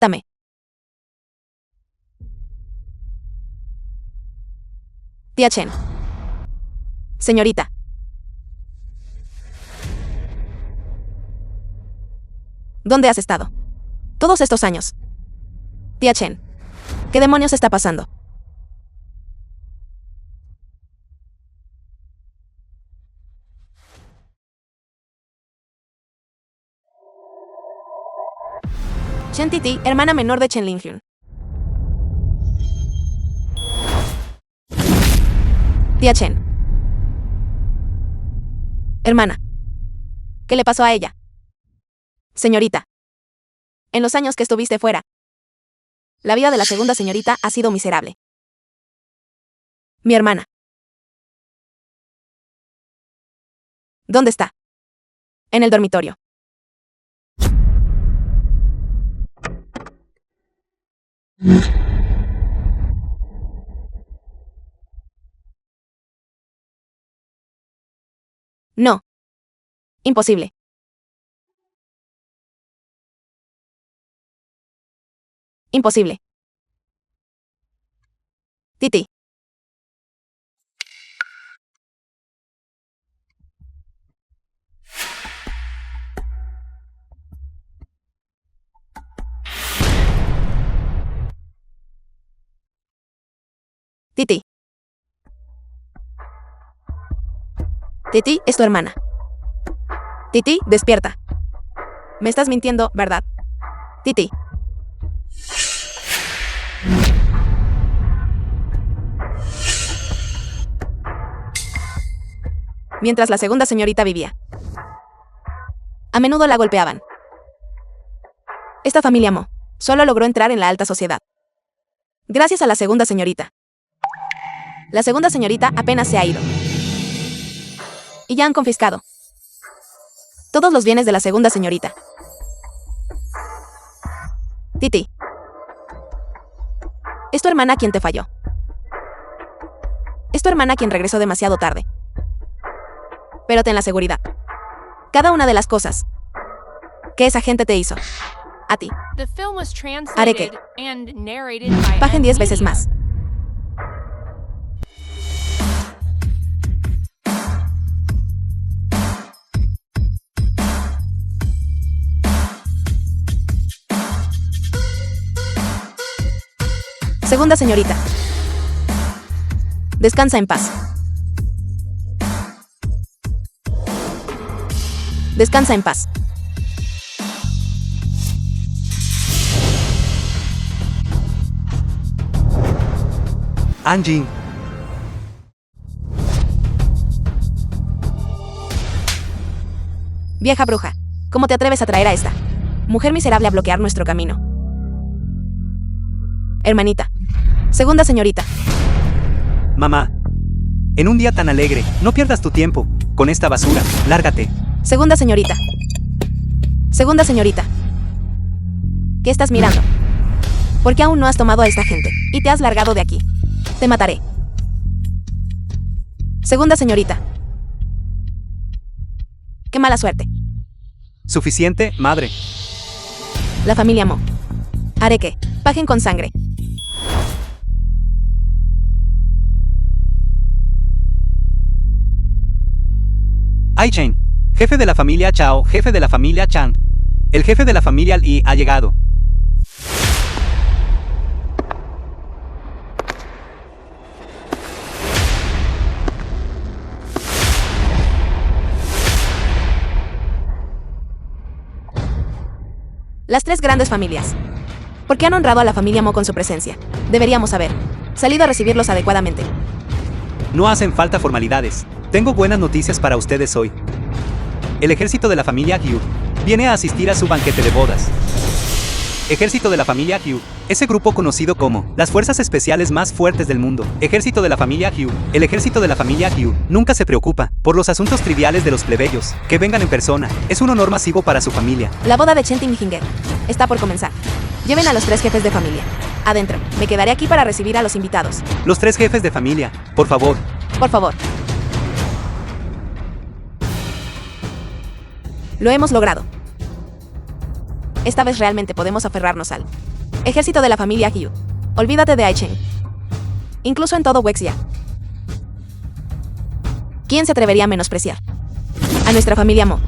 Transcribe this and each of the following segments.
Dame. Tía Chen. Señorita. ¿Dónde has estado? Todos estos años. Tía Chen. ¿Qué demonios está pasando? Chen Titi, hermana menor de Chen Linhyun. Tía Chen. Hermana. ¿Qué le pasó a ella? Señorita. En los años que estuviste fuera, la vida de la segunda señorita ha sido miserable. Mi hermana. ¿Dónde está? En el dormitorio. No. Imposible. Imposible. Titi. Titi. Titi es tu hermana. Titi, despierta. Me estás mintiendo, ¿verdad? Titi. Mientras la segunda señorita vivía, a menudo la golpeaban. Esta familia Mo solo logró entrar en la alta sociedad gracias a la segunda señorita. La segunda señorita apenas se ha ido. Y ya han confiscado todos los bienes de la segunda señorita. Titi. Es tu hermana quien te falló. Es tu hermana quien regresó demasiado tarde. Pero ten la seguridad. Cada una de las cosas que esa gente te hizo a ti, haré que paguen 10 veces más. Segunda señorita. Descansa en paz. Descansa en paz. Anjing. Vieja bruja, ¿cómo te atreves a traer a esta mujer miserable a bloquear nuestro camino? Hermanita. Segunda señorita. Mamá. En un día tan alegre, no pierdas tu tiempo con esta basura. Lárgate. Segunda señorita. Segunda señorita. ¿Qué estás mirando? ¿Por qué aún no has tomado a esta gente y te has largado de aquí? Te mataré. Segunda señorita. Qué mala suerte. Suficiente, madre. La familia Mo haré que paguen con sangre. Ai Chen. Jefe de la familia Chao, jefe de la familia Chan. El jefe de la familia Li ha llegado. Las tres grandes familias. ¿Por qué han honrado a la familia Mo con su presencia? Deberíamos haber salido a recibirlos adecuadamente. No hacen falta formalidades. Tengo buenas noticias para ustedes hoy. El ejército de la familia Hugh viene a asistir a su banquete de bodas. Ejército de la familia Hugh, ese grupo conocido como las fuerzas especiales más fuertes del mundo. Ejército de la familia Hugh. El ejército de la familia Hugh nunca se preocupa por los asuntos triviales de los plebeyos. Que vengan en persona. Es un honor masivo para su familia. La boda de Chen Tinginger está por comenzar. Lleven a los tres jefes de familia. Adentro. Me quedaré aquí para recibir a los invitados. Los tres jefes de familia, por favor. Por favor. Lo hemos logrado. Esta vez realmente podemos aferrarnos al Ejército de la familia Hugh. Olvídate de Aichen. Incluso en todo Wexia. ¿Quién se atrevería a menospreciar a nuestra familia Mo?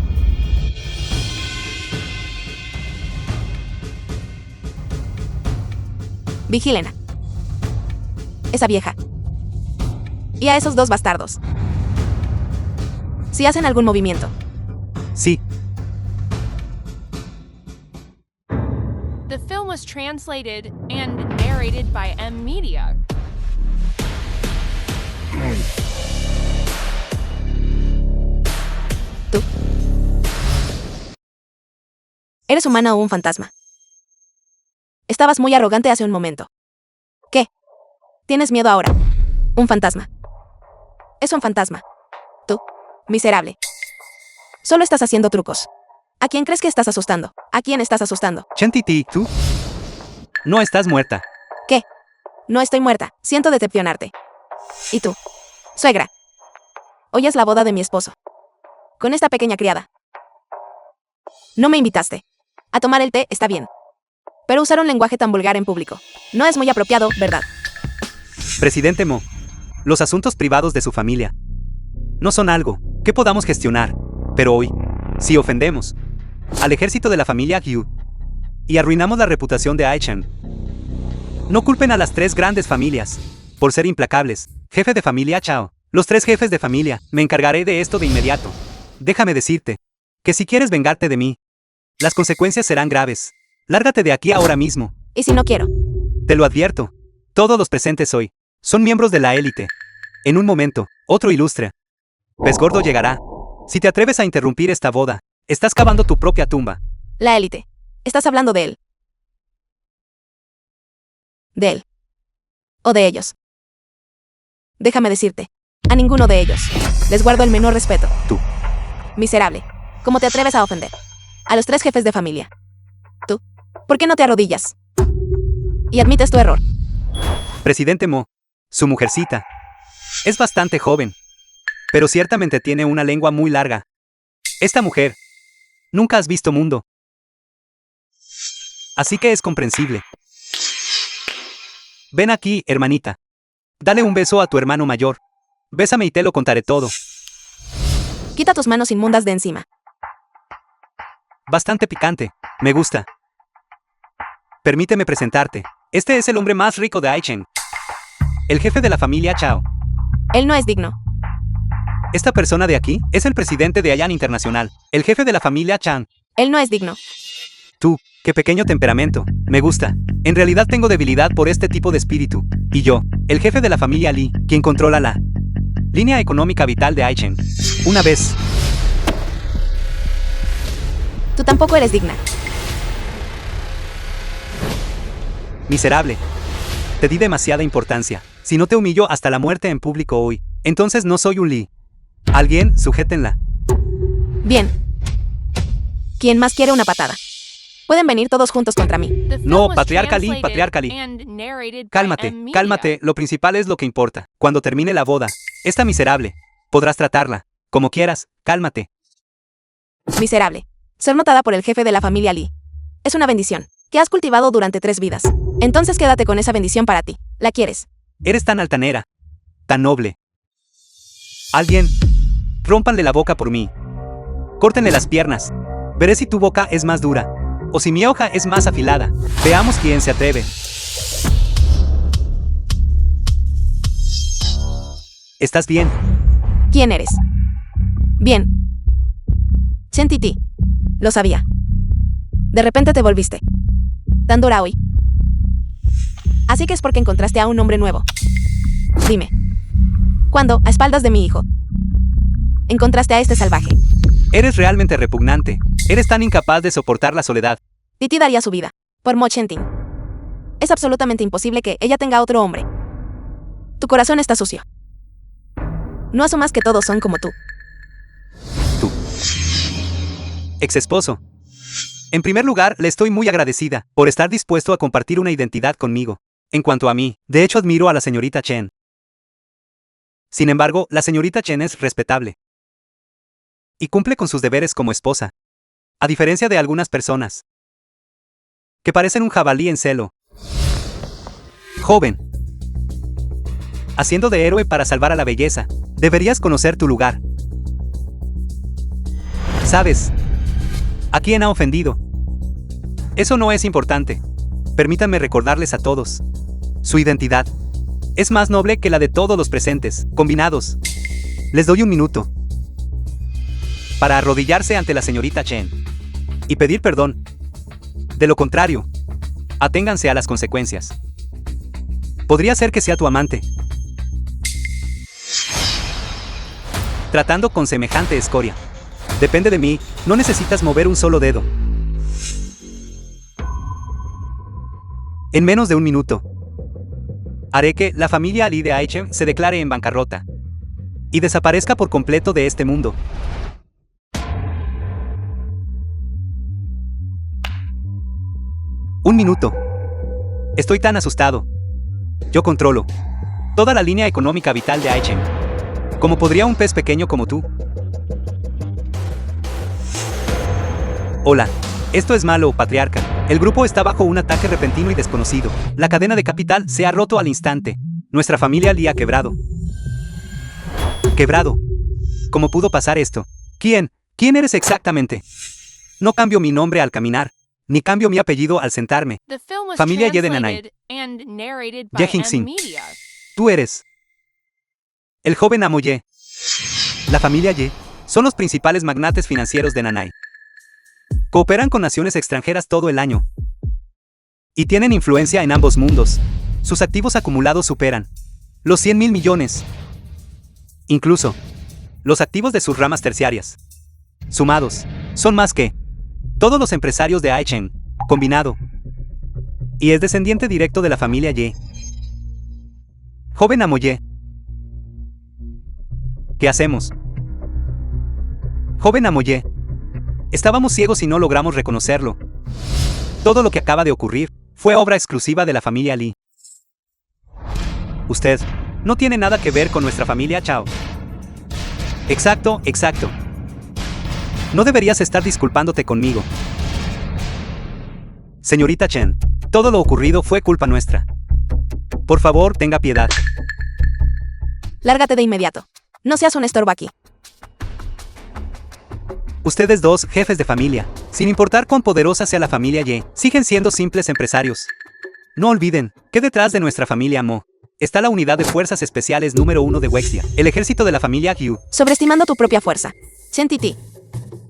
Vigilen a esa vieja y a esos dos bastardos. Si hacen algún movimiento. Sí, The film was translated and narrated by M Media. Tú. ¿Eres humana o un fantasma? Estabas muy arrogante hace un momento. ¿Qué? ¿Tienes miedo ahora? Un fantasma. Es un fantasma. Tú, miserable. Solo estás haciendo trucos. ¿A quién crees que estás asustando? ¿A quién estás asustando? Chen Titi, ¿tú? No estás muerta. ¿Qué? No estoy muerta. Siento decepcionarte. ¿Y tú? Suegra. Hoy es la boda de mi esposo. Con esta pequeña criada. No me invitaste. A tomar el té está bien. Pero usar un lenguaje tan vulgar en público no es muy apropiado, ¿verdad? Presidente Mo, los asuntos privados de su familia no son algo que podamos gestionar, pero hoy, si ofendemos al ejército de la familia Hugh y arruinamos la reputación de Aichen, no culpen a las tres grandes familias por ser implacables. Jefe de familia Chao, los tres jefes de familia, me encargaré de esto de inmediato. Déjame decirte que si quieres vengarte de mí, las consecuencias serán graves. Lárgate de aquí ahora mismo. ¿Y si no quiero? Te lo advierto. Todos los presentes hoy son miembros de la élite. En un momento, otro ilustre pez gordo llegará. Si te atreves a interrumpir esta boda, estás cavando tu propia tumba. La élite. Estás hablando de él. De él. O de ellos. Déjame decirte, a ninguno de ellos les guardo el menor respeto. Tú. Miserable. ¿Cómo te atreves a ofender a los tres jefes de familia? Tú. ¿Por qué no te arrodillas y admites tu error? Presidente Mo, su mujercita es bastante joven, pero ciertamente tiene una lengua muy larga. Esta mujer, nunca has visto mundo. Así que es comprensible. Ven aquí, hermanita. Dale un beso a tu hermano mayor. Bésame y te lo contaré todo. Quita tus manos inmundas de encima. Bastante picante. Me gusta. Permíteme presentarte. Este es el hombre más rico de Aichen. El jefe de la familia Chao. Él no es digno. Esta persona de aquí es el presidente de Ayan Internacional, el jefe de la familia Chang. Él no es digno. Tú, qué pequeño temperamento. Me gusta. En realidad tengo debilidad por este tipo de espíritu. Y yo, el jefe de la familia Li, quien controla la línea económica vital de Aichen. Una vez. Tú tampoco eres digna. Miserable. Te di demasiada importancia. Si no te humillo hasta la muerte en público hoy, entonces no soy un Li. Alguien, sujétenla. Bien. ¿Quién más quiere una patada? Pueden venir todos juntos contra mí. The film No, was patriarca Lee, translated patriarca Lee. and narrated by Cálmate, M Media. cálmate, lo principal es lo que importa. Cuando termine la boda, esta miserable, podrás tratarla como quieras, cálmate. Miserable. Ser notada por el jefe de la familia Lee es una bendición que has cultivado durante 3 vidas. Entonces quédate con esa bendición para ti. ¿La quieres? Eres tan altanera, tan noble. Alguien, rómpanle la boca por mí. Córtenle las piernas. Veré si tu boca es más dura, o si mi hoja es más afilada. Veamos quién se atreve. ¿Estás bien? ¿Quién eres? Bien. Chen Titi. Lo sabía. De repente te volviste tan dura hoy. Así que es porque encontraste a un hombre nuevo. Dime. ¿Cuándo, a espaldas de mi hijo, encontraste a este salvaje? Eres realmente repugnante. Eres tan incapaz de soportar la soledad. Titi daría su vida por Mo Chen Ting. Es absolutamente imposible que ella tenga otro hombre. Tu corazón está sucio. No asumas que todos son como tú. Tú. Ex esposo. En primer lugar, le estoy muy agradecida por estar dispuesto a compartir una identidad conmigo. En cuanto a mí, de hecho admiro a la señorita Chen. Sin embargo, la señorita Chen es respetable y cumple con sus deberes como esposa, a diferencia de algunas personas que parecen un jabalí en celo. Joven. Haciendo de héroe para salvar a la belleza, deberías conocer tu lugar. ¿Sabes? ¿A quién ha ofendido? Eso no es importante. Permítanme recordarles a todos. Su identidad es más noble que la de todos los presentes, combinados. Les doy un minuto para arrodillarse ante la señorita Chen y pedir perdón. De lo contrario, aténganse a las consecuencias. Podría ser que sea tu amante. Tratando con semejante escoria. Depende de mí, no necesitas mover un solo dedo. En menos de un minuto, haré que la familia Lee de Aichen se declare en bancarrota y desaparezca por completo de este mundo. Un minuto. Estoy tan asustado. Yo controlo toda la línea económica vital de Aichen. ¿Cómo podría un pez pequeño como tú? Hola. Esto es malo, patriarca. El grupo está bajo un ataque repentino y desconocido. La cadena de capital se ha roto al instante. Nuestra familia Lee ha quebrado. ¿Quebrado? ¿Cómo pudo pasar esto? ¿Quién eres exactamente? No cambio mi nombre al caminar, ni cambio mi apellido al sentarme. The film was Familia Ye de Nanai. translated and narrated by Ye Jingxin. M-Media. Tú eres el joven amo Ye. La familia Ye son los principales magnates financieros de Nanai. Cooperan con naciones extranjeras todo el año y tienen influencia en ambos mundos. Sus activos acumulados superan los 100,000 millones. Incluso los activos de sus ramas terciarias, sumados, son más que todos los empresarios de Aichen, combinado. Y es descendiente directo de la familia Ye. Joven amo Ye. ¿Qué hacemos? Joven amo Ye. Estábamos ciegos y no logramos reconocerlo. Todo lo que acaba de ocurrir fue obra exclusiva de la familia Lee. Usted no tiene nada que ver con nuestra familia Chao. Exacto. No deberías estar disculpándote conmigo. Señorita Chen, todo lo ocurrido fue culpa nuestra. Por favor, tenga piedad. Lárgate de inmediato. No seas un estorbo aquí. Ustedes dos, jefes de familia, sin importar cuán poderosa sea la familia Ye, siguen siendo simples empresarios. No olviden que detrás de nuestra familia Mo está la unidad de fuerzas especiales número 1 de Wexia, el ejército de la familia Hugh. Sobreestimando tu propia fuerza. Chen Titi.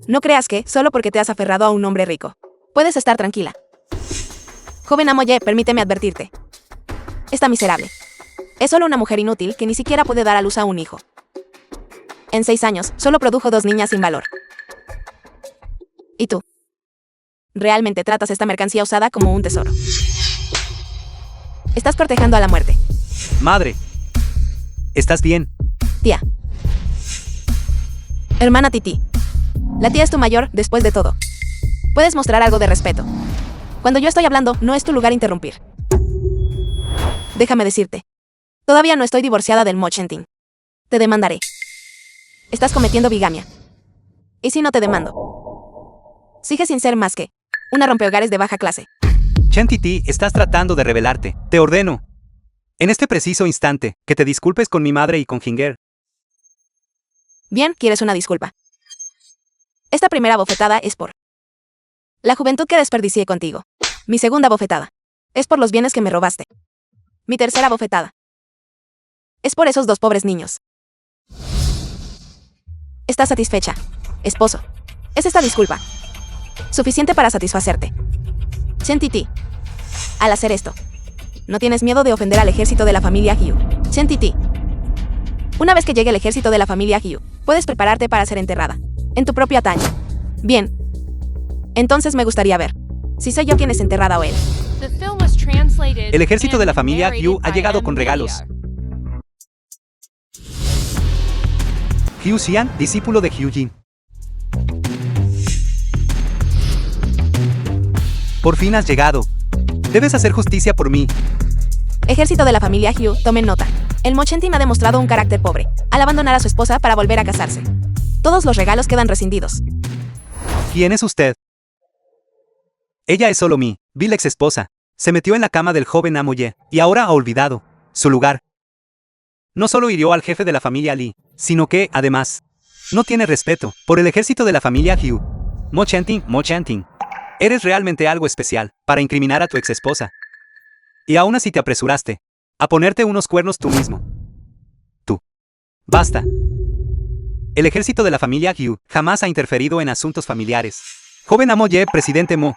No creas que, solo porque te has aferrado a un hombre rico, puedes estar tranquila. Joven amo Ye, permíteme advertirte. Esta miserable es solo una mujer inútil que ni siquiera puede dar a luz a un hijo. En 6 años, solo produjo 2 niñas sin valor. ¿Y tú? Realmente tratas esta mercancía usada como un tesoro. Estás cortejando a la muerte. Madre. ¿Estás bien? Tía. Hermana Titi. La tía es tu mayor, después de todo. Puedes mostrar algo de respeto. Cuando yo estoy hablando, no es tu lugar interrumpir. Déjame decirte. Todavía no estoy divorciada del Mo Chenting. Te demandaré. Estás cometiendo bigamia. ¿Y si no te demando? Sigue sin ser más que una rompehogares de baja clase. Chen Titi, estás tratando de rebelarte. Te ordeno, en este preciso instante, que te disculpes con mi madre y con Ginger. Bien, quieres una disculpa. Esta primera bofetada es por la juventud que desperdicié contigo. Mi segunda bofetada es por los bienes que me robaste. Mi tercera bofetada es por esos 2 pobres niños. ¿Estás satisfecha, esposo? ¿Es esta disculpa suficiente para satisfacerte? Chen Titi, al hacer esto, no tienes miedo de ofender al ejército de la familia Hugh. Chen Titi, una vez que llegue el ejército de la familia Hugh, puedes prepararte para ser enterrada en tu propio ataño. Bien. Entonces me gustaría ver si soy yo quien es enterrada o él. The film was translated El ejército de la and familia narrated Hugh ha by llegado con M-Media. regalos. Hugh Xian, discípulo de Hugh Jin. Por fin has llegado. Debes hacer justicia por mí. Ejército de la familia Hugh, tomen nota. El Mo Chenting ha demostrado un carácter pobre al abandonar a su esposa para volver a casarse. Todos los regalos quedan rescindidos. ¿Quién es usted? Ella es solo mi vil ex esposa. se metió en la cama del joven amo Ye, y ahora ha olvidado su lugar. No solo hirió al jefe de la familia Lee, sino que, además, no tiene respeto por el ejército de la familia Hugh. Mo Chanting, eres realmente algo especial para incriminar a tu exesposa. Y aún así te apresuraste a ponerte unos cuernos tú mismo. Tú. Basta. El ejército de la familia Hugh jamás ha interferido en asuntos familiares. Joven amo Ye, presidente Mo.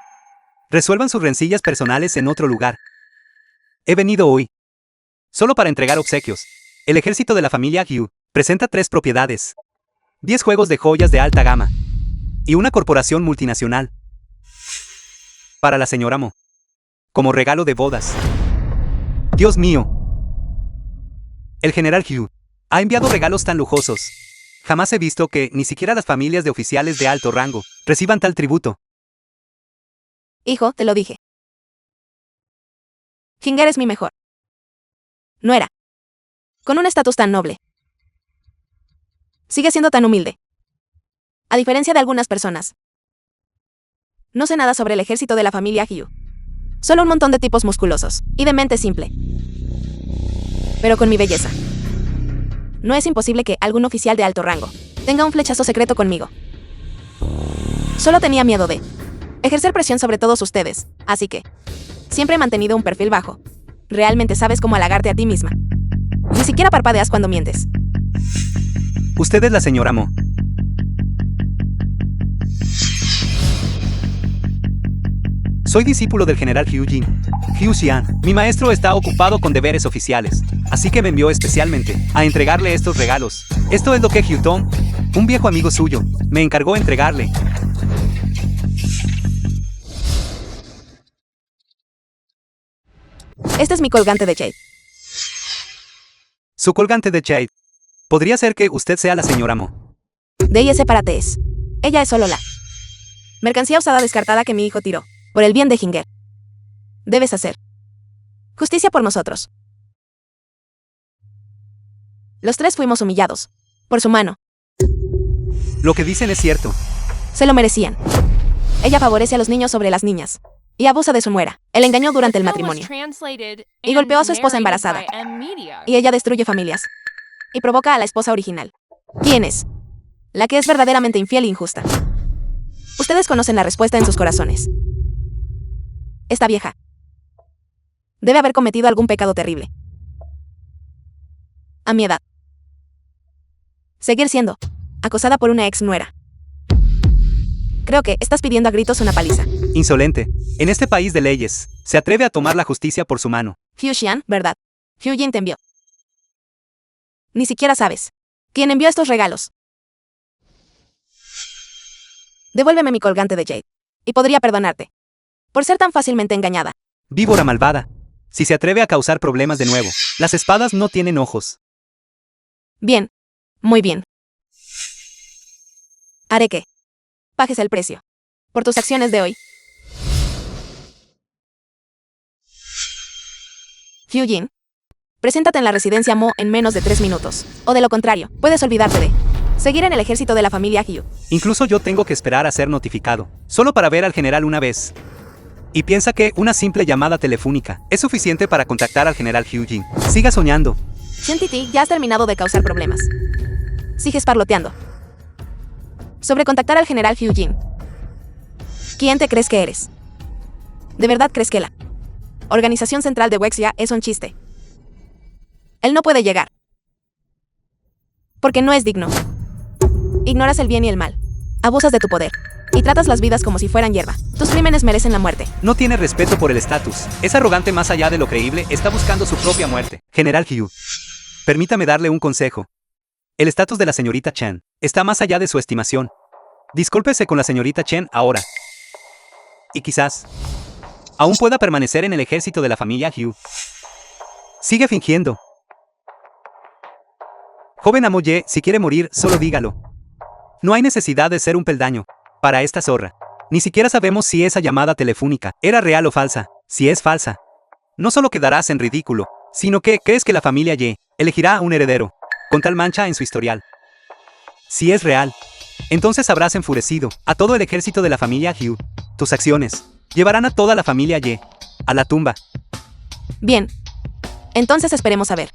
Resuelvan sus rencillas personales en otro lugar. He venido hoy solo para entregar obsequios. El ejército de la familia Hugh presenta 3 propiedades, 10 juegos de joyas de alta gama y una corporación multinacional para la señora Mo, como regalo de bodas. Dios mío. El general Hugh ha enviado regalos tan lujosos. Jamás he visto que ni siquiera las familias de oficiales de alto rango reciban tal tributo. Hijo, te lo dije. Hinger es mi mejor nuera. Con un estatus tan noble. Sigue siendo tan humilde. A diferencia de algunas personas. No sé nada sobre el ejército de la familia Hugh. Solo un montón de tipos musculosos y de mente simple. Pero con mi belleza. No es imposible que algún oficial de alto rango tenga un flechazo secreto conmigo. Solo tenía miedo de ejercer presión sobre todos ustedes, así que siempre he mantenido un perfil bajo. Realmente sabes cómo halagarte a ti misma. Ni siquiera parpadeas cuando mientes. Usted es la señora Mo. Soy discípulo del general Hugh Jin. Hugh Xian, mi maestro está ocupado con deberes oficiales, así que me envió especialmente a entregarle estos regalos. Esto es lo que Hugh Tong, un viejo amigo suyo, me encargó entregarle. Este es mi colgante de Jade. Su colgante de Jade. Podría ser que usted sea la señora Mo. D.I.S. para T.S. Ella es solo la mercancía usada descartada que mi hijo tiró, por el bien de Hinger. Debes hacer justicia por nosotros. Los 3 fuimos humillados por su mano. Lo que dicen es cierto. Se lo merecían. Ella favorece a los niños sobre las niñas y abusa de su nuera. Él engañó durante el matrimonio y golpeó a su esposa embarazada. Y ella destruye familias y provoca a la esposa original. ¿Quién es? La que es verdaderamente infiel e injusta. Ustedes conocen la respuesta en sus corazones. Esta vieja debe haber cometido algún pecado terrible. A mi edad. Seguir siendo acosada por una ex nuera. Creo que estás pidiendo a gritos una paliza. Insolente. En este país de leyes, se atreve a tomar la justicia por su mano. Hugh Xian, ¿verdad? Hugh Jin te envió. Ni siquiera sabes quién envió estos regalos. Devuélveme mi colgante de Jade. Y podría perdonarte por ser tan fácilmente engañada. Víbora malvada. Si se atreve a causar problemas de nuevo, las espadas no tienen ojos. Bien. Muy bien. Haré que pagues el precio por tus acciones de hoy. Hugh Jin, preséntate en la residencia Mo en menos de 3 minutos. O de lo contrario, puedes olvidarte de seguir en el ejército de la familia Hugh. Incluso yo tengo que esperar a ser notificado, solo para ver al general una vez. Y piensa que una simple llamada telefónica es suficiente para contactar al general Hugh Jin. Siga soñando. Shen-Ti-Ti, ya has terminado de causar problemas. Sigues parloteando sobre contactar al general Hugh Jin. ¿Quién te crees que eres? ¿De verdad crees que la organización central de Wexia es un chiste? Él no puede llegar. Porque no es digno. Ignoras el bien y el mal. Abusas de tu poder. Y tratas las vidas como si fueran hierba. Tus crímenes merecen la muerte. No tiene respeto por el estatus. Es arrogante más allá de lo creíble, está buscando su propia muerte. General Hugh, permítame darle un consejo. El estatus de la señorita Chen está más allá de su estimación. Discúlpese con la señorita Chen ahora. Y quizás aún pueda permanecer en el ejército de la familia Hugh. Sigue fingiendo. Joven amo Ye, si quiere morir, solo dígalo. No hay necesidad de ser un peldaño para esta zorra. Ni siquiera sabemos si esa llamada telefónica era real o falsa. Si es falsa, no solo quedarás en ridículo, sino que crees que la familia Ye elegirá a un heredero con tal mancha en su historial. Si es real, entonces habrás enfurecido a todo el ejército de la familia Hugh. Tus acciones llevarán a toda la familia Ye A la tumba. Bien. Entonces esperemos a ver.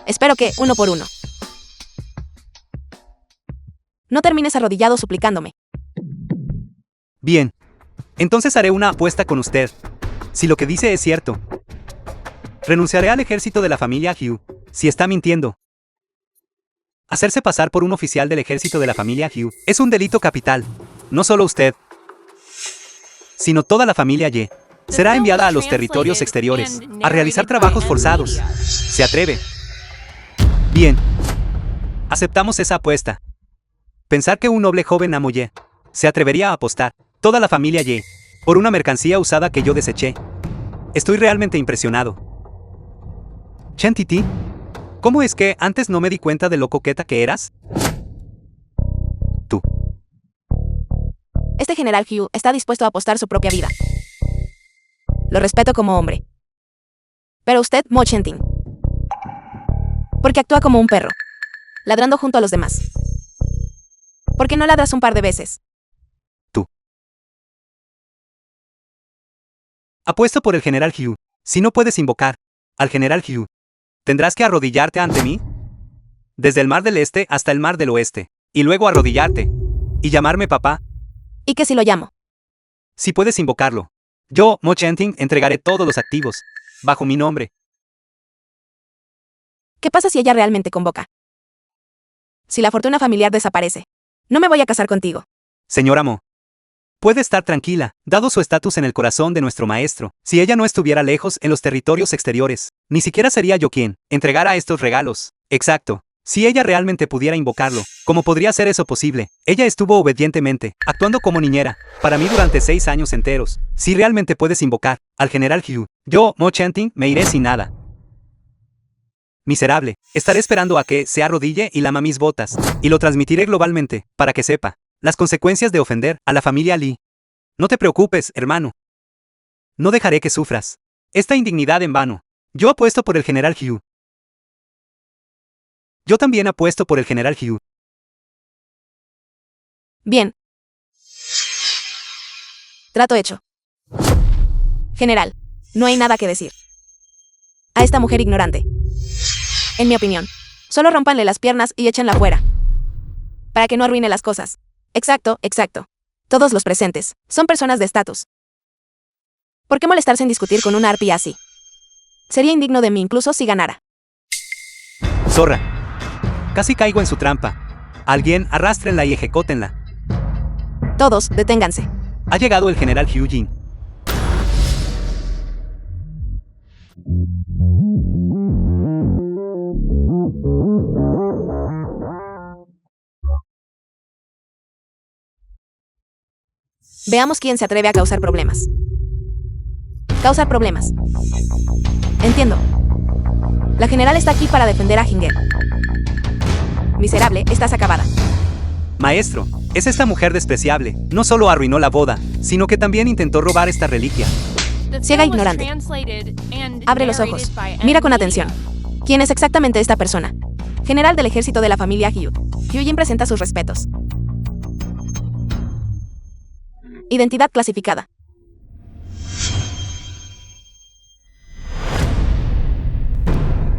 Espero que, uno por uno. No termines arrodillado suplicándome. Bien. Entonces haré una apuesta con usted. Si lo que dice es cierto. Renunciaré al ejército de la familia Hugh, si está mintiendo. Hacerse pasar por un oficial del ejército de la familia Hugh es un delito capital. No solo usted, sino toda la familia Ye. Será enviada a los territorios exteriores, a realizar trabajos forzados. ¿Se atreve? Bien. Aceptamos esa apuesta. Pensar que un noble joven amo Ye se atrevería a apostar, toda la familia Ye, por una mercancía usada que yo deseché. Estoy realmente impresionado. Chen Titi, ¿cómo es que antes no me di cuenta de lo coqueta que eras? Tú. Este general Hugh está dispuesto a apostar su propia vida. Lo respeto como hombre. Pero usted, Mo Chenting, porque actúa como un perro, ladrando junto a los demás. ¿Por qué no ladras un par de veces? Tú. Apuesto por el general Hugh. Si no puedes invocar al general Hugh, tendrás que arrodillarte ante mí. Desde el mar del este hasta el mar del oeste. Y luego arrodillarte. Y llamarme papá. ¿Y qué si lo llamo? Si puedes invocarlo. Yo, Mo Chenting, entregaré todos los activos. Bajo mi nombre. ¿Qué pasa si ella realmente convoca? Si la fortuna familiar desaparece. No me voy a casar contigo. Señora Mo. Puede estar tranquila, dado su estatus en el corazón de nuestro maestro. Si ella no estuviera lejos en los territorios exteriores, ni siquiera sería yo quien entregara estos regalos. Exacto. Si ella realmente pudiera invocarlo, ¿cómo podría ser eso posible? Ella estuvo obedientemente, actuando como niñera, para mí durante 6 años enteros. Si realmente puedes invocar al general Hugh, yo, Mo Chenting, me iré sin nada. Miserable, estaré esperando a que se arrodille y lama mis botas, y lo transmitiré globalmente, para que sepa las consecuencias de ofender a la familia Lee. No te preocupes, hermano. No dejaré que sufras esta indignidad en vano. Yo apuesto por el general Hugh. Yo también apuesto por el general Hugh. Bien. Trato hecho. General, no hay nada que decir a esta mujer ignorante. En mi opinión, solo rómpanle las piernas y échenla fuera, para que no arruine las cosas. Exacto, exacto. Todos los presentes son personas de estatus. ¿Por qué molestarse en discutir con una arpía así? Sería indigno de mí incluso si ganara. Zorra. Casi caigo en su trampa. Alguien, arrástrenla y ejecútenla. Todos, deténganse. Ha llegado el general Hugh Jin. Veamos quién se atreve a causar problemas. Causar problemas. Entiendo. La general está aquí para defender a Hinger. Miserable, estás acabada. Maestro, es esta mujer despreciable. No solo arruinó la boda, sino que también intentó robar esta reliquia. Ciega ignorante. Abre los ojos. Mira con atención. ¿Quién es exactamente esta persona? General del ejército de la familia Hugh. Hyujin presenta sus respetos. Identidad clasificada.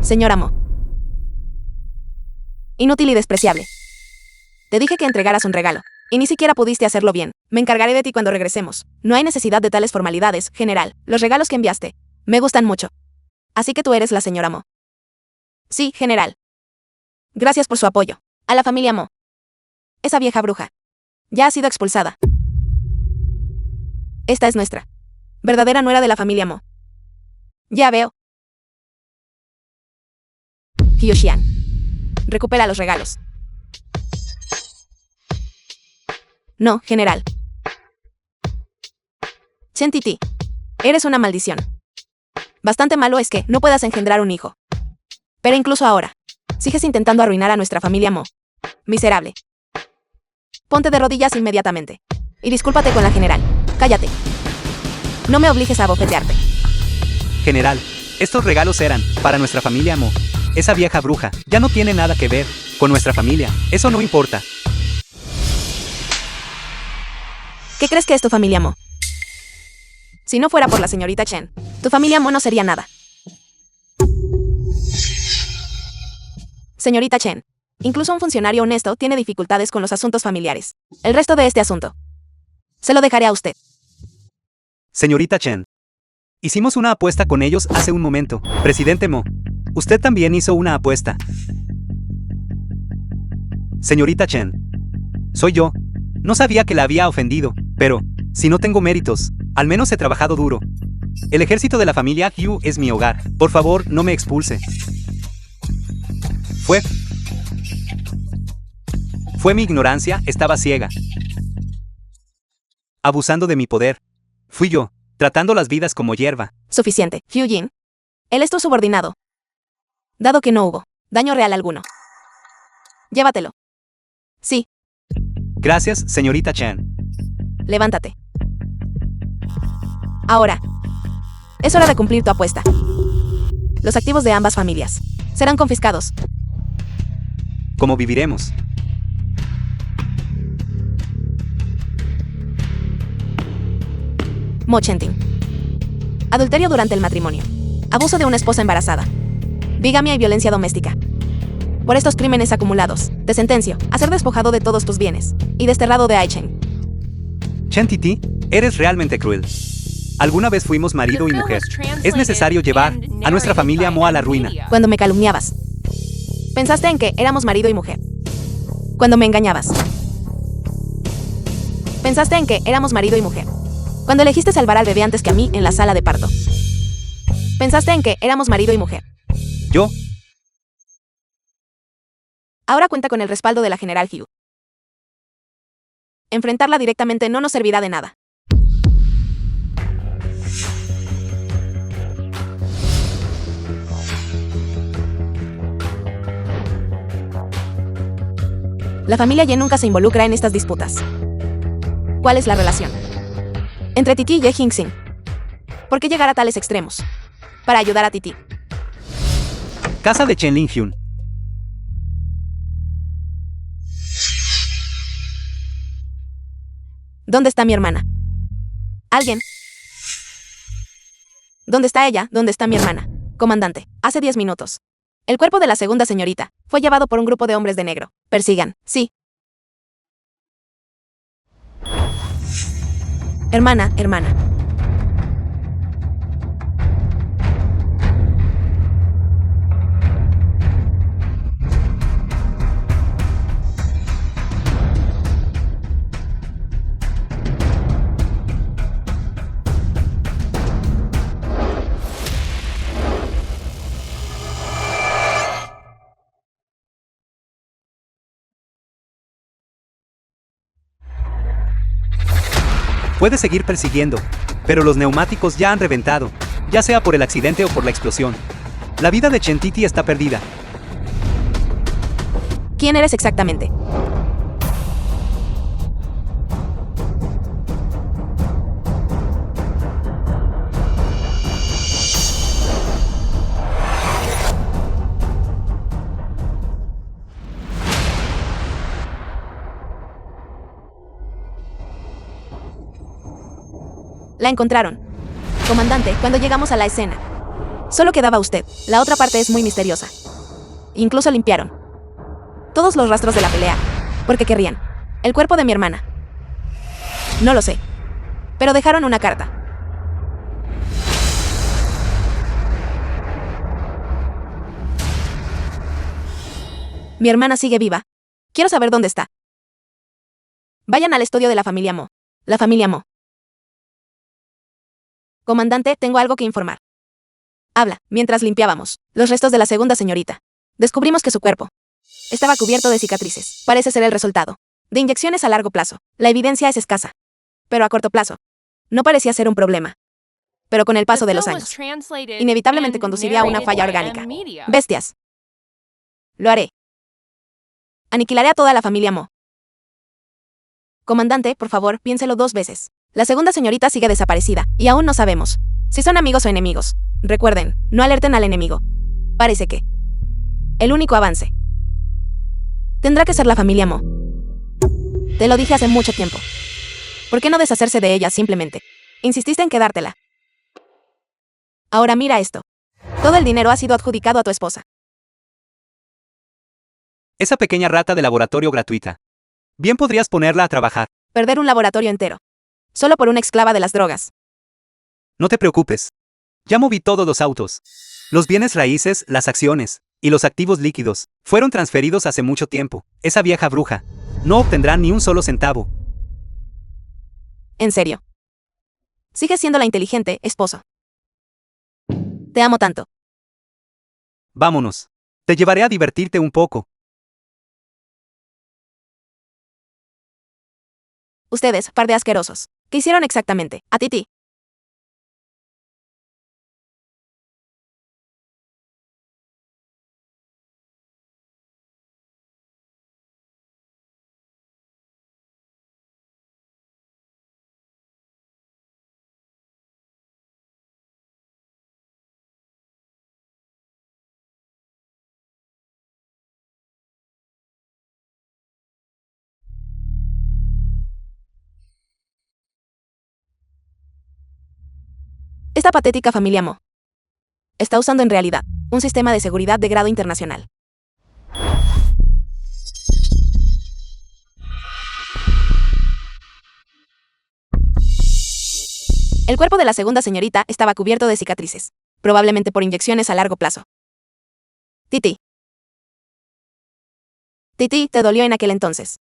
Señora Mo. Inútil y despreciable. Te dije que entregaras un regalo, y ni siquiera pudiste hacerlo bien. Me encargaré de ti cuando regresemos. No hay necesidad de tales formalidades, general. Los regalos que enviaste me gustan mucho. Así que tú eres la señora Mo. Sí, general. Gracias por su apoyo. A la familia Mo. Esa vieja bruja ya ha sido expulsada. Esta es nuestra verdadera nuera de la familia Mo. Ya veo. Hyoshian. Recupera los regalos. No, general. Chen Titi. Eres una maldición. Bastante malo es que no puedas engendrar un hijo. Pero incluso ahora, sigues intentando arruinar a nuestra familia Mo. Miserable. Ponte de rodillas inmediatamente. Y discúlpate con la general. Cállate. No me obligues a abofetearte. General, estos regalos eran para nuestra familia Mo. Esa vieja bruja ya no tiene nada que ver con nuestra familia. Eso no importa. ¿Qué crees que es tu familia Mo? Si no fuera por la señorita Chen, tu familia Mo no sería nada. Señorita Chen, incluso un funcionario honesto tiene dificultades con los asuntos familiares. El resto de este asunto se lo dejaré a usted. Señorita Chen. Hicimos una apuesta con ellos hace un momento. Presidente Mo, usted también hizo una apuesta. Señorita Chen. Soy yo. No sabía que la había ofendido, pero, si no tengo méritos, al menos he trabajado duro. El ejército de la familia Yu es mi hogar. Por favor, no me expulse. Fue mi ignorancia, estaba ciega. Abusando de mi poder. Fui yo, tratando las vidas como hierba. Suficiente, Hu Jin. Él es tu subordinado. Dado que no hubo daño real alguno. Llévatelo. Sí, Gracias, señorita Chen. levántate. Ahora, es hora de cumplir tu apuesta. Los activos de ambas familias serán confiscados. ¿Cómo viviremos? Mo Chenting. Adulterio durante el matrimonio. Abuso de una esposa embarazada. Bigamia y violencia doméstica. Por estos crímenes acumulados, te sentencio a ser despojado de todos tus bienes y desterrado de Aichen. Chen Titi, eres realmente cruel. Alguna vez fuimos marido y mujer. Es necesario llevar a nuestra familia Mo a la ruina. Cuando me calumniabas, pensaste en que éramos marido y mujer. Cuando me engañabas, pensaste en que éramos marido y mujer. Cuando elegiste salvar al bebé antes que a mí en la sala de parto, pensaste en que éramos marido y mujer. Yo, Ahora cuenta con el respaldo de la General Hugh. Enfrentarla directamente no nos servirá de nada. La familia Ye nunca se involucra en estas disputas. ¿Cuál es la relación entre Titi y Ye Jingxing? ¿Por qué llegar a tales extremos? Para ayudar a Titi. casa de Chen Linghyun. ¿Dónde está mi hermana? ¿Alguien? ¿Dónde está ella? ¿Dónde está mi hermana? Comandante, hace 10 minutos. El cuerpo de la segunda señorita fue llevado por un grupo de hombres de negro. Persigan, sí. Hermana. Puede seguir persiguiendo, pero los neumáticos ya han reventado, ya sea por el accidente o por la explosión. La vida de Chen Titi está perdida. ¿Quién eres exactamente? La encontraron. Comandante, cuando llegamos a la escena, solo quedaba usted. La otra parte es muy misteriosa. Incluso limpiaron todos los rastros de la pelea. ¿Por qué querrían el cuerpo de mi hermana? No lo sé. Pero dejaron una carta. Mi hermana sigue viva. Quiero saber dónde está. Vayan al estudio de la familia Mo. La familia Mo. Comandante, tengo algo que informar. Habla. Mientras limpiábamos los restos de la segunda señorita, descubrimos que su cuerpo estaba cubierto de cicatrices. Parece ser el resultado de inyecciones a largo plazo. La evidencia es escasa, pero a corto plazo no parecía ser un problema. Pero con el paso de los años, inevitablemente conduciría a una falla orgánica. Bestias. Lo haré. Aniquilaré a toda la familia Mo. Comandante, por favor, piénselo 2 veces. La segunda señorita sigue desaparecida, y aún no sabemos si son amigos o enemigos. Recuerden, no alerten al enemigo. Parece que el único avance tendrá que ser la familia Mo. Te lo dije hace mucho tiempo. ¿Por qué no deshacerse de ella simplemente? Insististe en quedártela. Ahora mira esto. Todo el dinero ha sido adjudicado a tu esposa. Esa pequeña rata de laboratorio gratuita. Bien podrías ponerla a trabajar. Perder un laboratorio entero. Solo por una esclava de las drogas. No te preocupes. Ya moví todos los autos. Los bienes raíces, las acciones y los activos líquidos fueron transferidos hace mucho tiempo. Esa vieja bruja no obtendrá ni un solo centavo. En serio. Sigues siendo la inteligente, esposo. Te amo tanto. Vámonos. Te llevaré a divertirte un poco. Ustedes, par de asquerosos. ¿Qué hicieron exactamente? A Titi. Esta patética familia Mo está usando en realidad un sistema de seguridad de grado internacional. El cuerpo de la segunda señorita estaba cubierto de cicatrices, probablemente por inyecciones a largo plazo. Titi. Titi, te dolió en aquel entonces.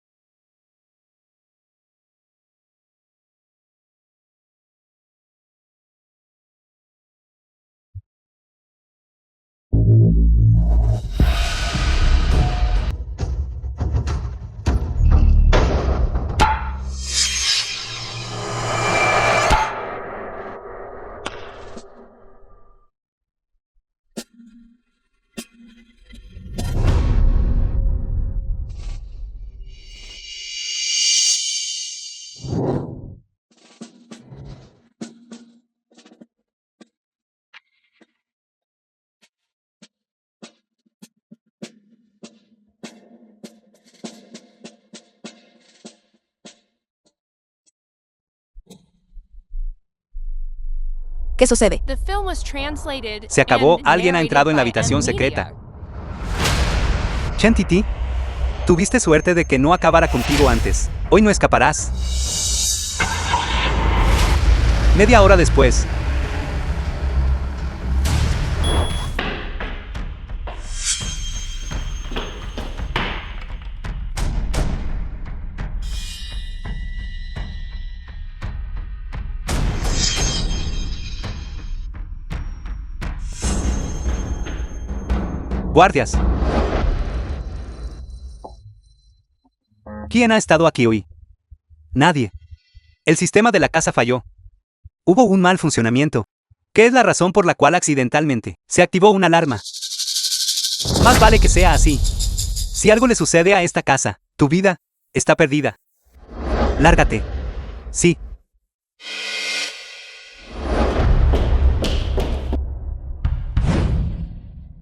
¿Qué sucede? The film was translated Se acabó, and alguien ha entrado en la narrated by habitación M secreta. Media. Chen Titi, tuviste suerte de que no acabara contigo antes. Hoy no escaparás. Media hora después. Guardias. ¿Quién ha estado aquí hoy? Nadie. El sistema de la casa falló. Hubo un mal funcionamiento. ¿Qué es la razón por la cual accidentalmente se activó una alarma? Más vale que sea así. Si algo le sucede a esta casa, tu vida está perdida. Lárgate. Sí.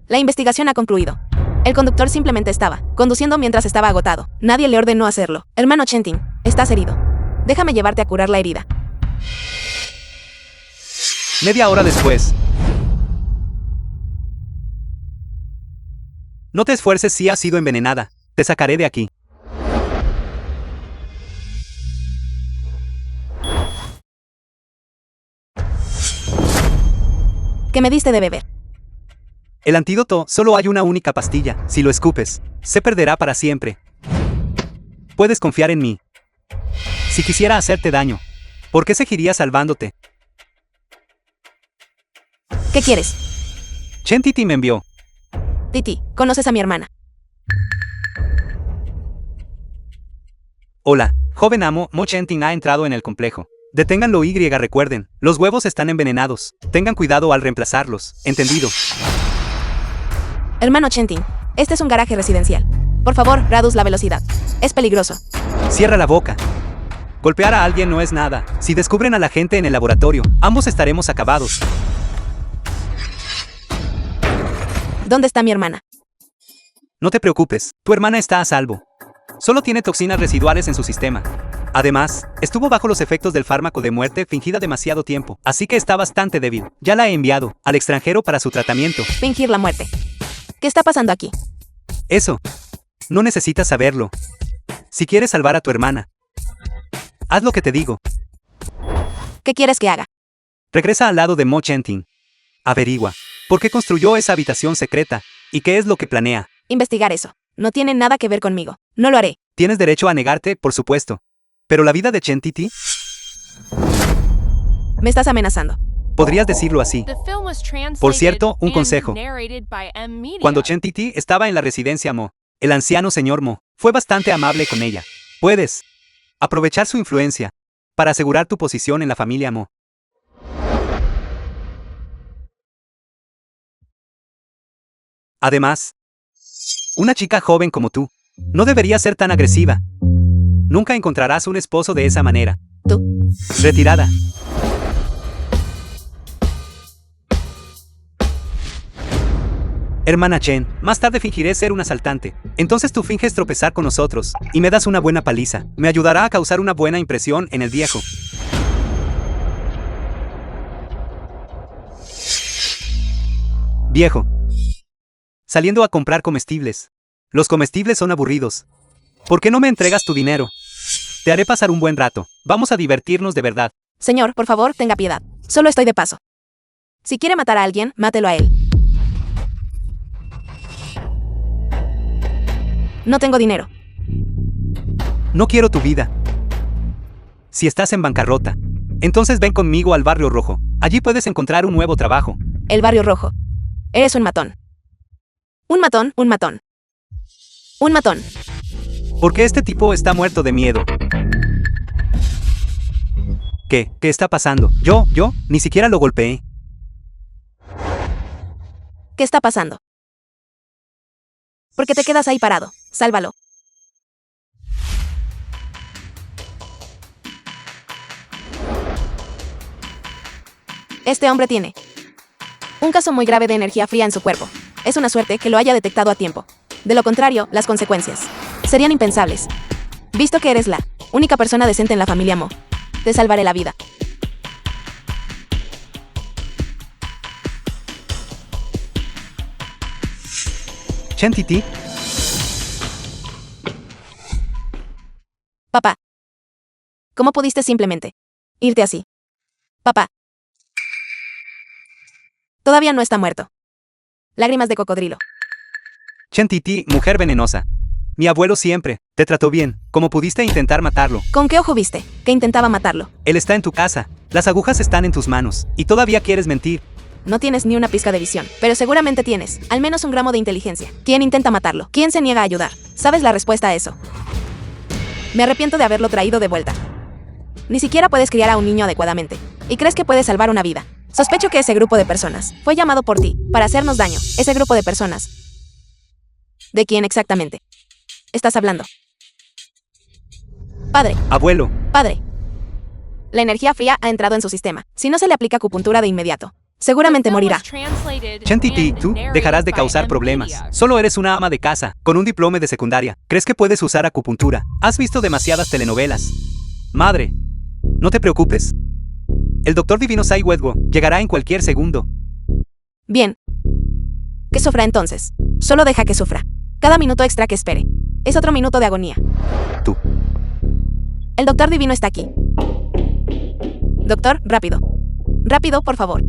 La investigación ha concluido. El conductor simplemente estaba conduciendo mientras estaba agotado. Nadie le ordenó hacerlo. Hermano Chentin, estás herido. Déjame llevarte a curar la herida. Media hora después. No te esfuerces si has sido envenenada. Te sacaré de aquí. ¿Qué me diste de beber? El antídoto, solo hay una única pastilla. Si lo escupes, se perderá para siempre. Puedes confiar en mí. Si quisiera hacerte daño, ¿por qué seguiría salvándote? ¿Qué quieres? Chen Titi me envió. Titi, ¿conoces a mi hermana? Hola, joven amo, Mo Chentin ha entrado en el complejo. Deténganlo y recuerden, los huevos están envenenados. Tengan cuidado al reemplazarlos, ¿entendido? Hermano Chentin, este es un garaje residencial. Por favor, reduce la velocidad. Es peligroso. Cierra la boca. Golpear a alguien no es nada. Si descubren a la gente en el laboratorio, ambos estaremos acabados. ¿Dónde está mi hermana? No te preocupes, tu hermana está a salvo. Solo tiene toxinas residuales en su sistema. Además, estuvo bajo los efectos del fármaco de muerte fingida demasiado tiempo, así que está bastante débil. Ya la he enviado al extranjero para su tratamiento. Fingir la muerte. ¿Qué está pasando aquí? Eso. No necesitas saberlo. Si quieres salvar a tu hermana, haz lo que te digo. ¿Qué quieres que haga? Regresa al lado de Mo Chenting. Averigua por qué construyó esa habitación secreta y qué es lo que planea. Investigar eso. No tiene nada que ver conmigo. No lo haré. Tienes derecho a negarte, por supuesto. Pero la vida de Chen Titi, Me estás amenazando. podrías decirlo así. The film was translated Por cierto, un and consejo. narrated by M Media. Cuando Chen Titi estaba en la residencia Mo, el anciano señor Mo fue bastante amable con ella. Puedes aprovechar su influencia para asegurar tu posición en la familia Mo. Además, una chica joven como tú no debería ser tan agresiva. Nunca encontrarás un esposo de esa manera. Tú. Retirada. Hermana Chen, más tarde fingiré ser un asaltante. Entonces tú finges tropezar con nosotros y me das una buena paliza. Me ayudará a causar una buena impresión en el viejo. Viejo. Saliendo a comprar comestibles. Los comestibles son aburridos. ¿Por qué no me entregas tu dinero? Te haré pasar un buen rato. Vamos a divertirnos de verdad. Señor, por favor, tenga piedad. Solo estoy de paso. Si quiere matar a alguien, mátelo a él. No tengo dinero. No quiero tu vida. Si estás en bancarrota, entonces ven conmigo al Barrio Rojo. Allí puedes encontrar un nuevo trabajo. El Barrio Rojo. Eres un matón. Un matón, un matón. Un matón. Porque este tipo está muerto de miedo. ¿Qué? ¿Qué está pasando? Yo, ni siquiera lo golpeé. ¿Qué está pasando? ¿Por qué te quedas ahí parado? Sálvalo. Este hombre tiene un caso muy grave de energía fría en su cuerpo. Es una suerte que lo haya detectado a tiempo. De lo contrario, las consecuencias serían impensables. Visto que eres la única persona decente en la familia Mo, te salvaré la vida. Chen Titi, Papá. ¿Cómo pudiste simplemente irte así? Papá. Todavía no está muerto. Lágrimas de cocodrilo. Chen Titi, mujer venenosa. Mi abuelo siempre te trató bien. ¿Cómo pudiste intentar matarlo? ¿Con qué ojo viste que intentaba matarlo? Él está en tu casa. Las agujas están en tus manos. Y todavía quieres mentir. No tienes ni una pizca de visión, pero seguramente tienes al menos un gramo de inteligencia. ¿Quién intenta matarlo? ¿Quién se niega a ayudar? ¿Sabes la respuesta a eso? Me arrepiento de haberlo traído de vuelta. Ni siquiera puedes criar a un niño adecuadamente. ¿Y crees que puedes salvar una vida? Sospecho que ese grupo de personas fue llamado por ti para hacernos daño. Ese grupo de personas. ¿De quién exactamente estás hablando? Padre, Abuelo, padre. La energía fría ha entrado en su sistema. Si no se le aplica acupuntura de inmediato, seguramente morirá. Chen Titi, tú dejarás de causar problemas. Solo eres una ama de casa, con un diploma de secundaria. ¿Crees que puedes usar acupuntura? Has visto demasiadas telenovelas. Madre, no te preocupes. El doctor divino Sai Wedgo llegará en cualquier segundo. Bien. Que sufra entonces. Solo deja que sufra. Cada minuto extra que espere es otro minuto de agonía. Tú. El doctor divino está aquí. Doctor, rápido. Rápido, por favor.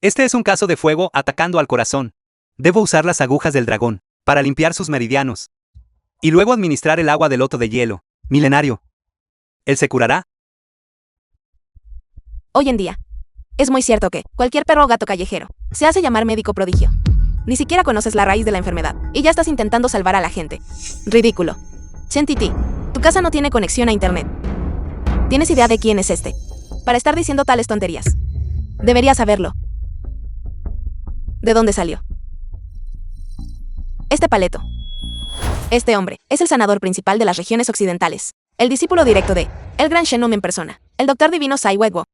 Este es un caso de fuego atacando al corazón. Debo usar las agujas del dragón para limpiar sus meridianos. Y luego administrar el agua del loto de hielo, milenario. ¿Él se curará? Hoy en día, es muy cierto que cualquier perro o gato callejero se hace llamar médico prodigio. Ni siquiera conoces la raíz de la enfermedad y ya estás intentando salvar a la gente. Ridículo. Chen Titi, tu casa no tiene conexión a internet. ¿Tienes idea de quién es este? Para estar diciendo tales tonterías. Deberías saberlo. ¿De dónde salió? Este paleto. Este hombre es el sanador principal de las regiones occidentales. El discípulo directo de el gran Shenum en persona, el doctor divino Sai Wedwo.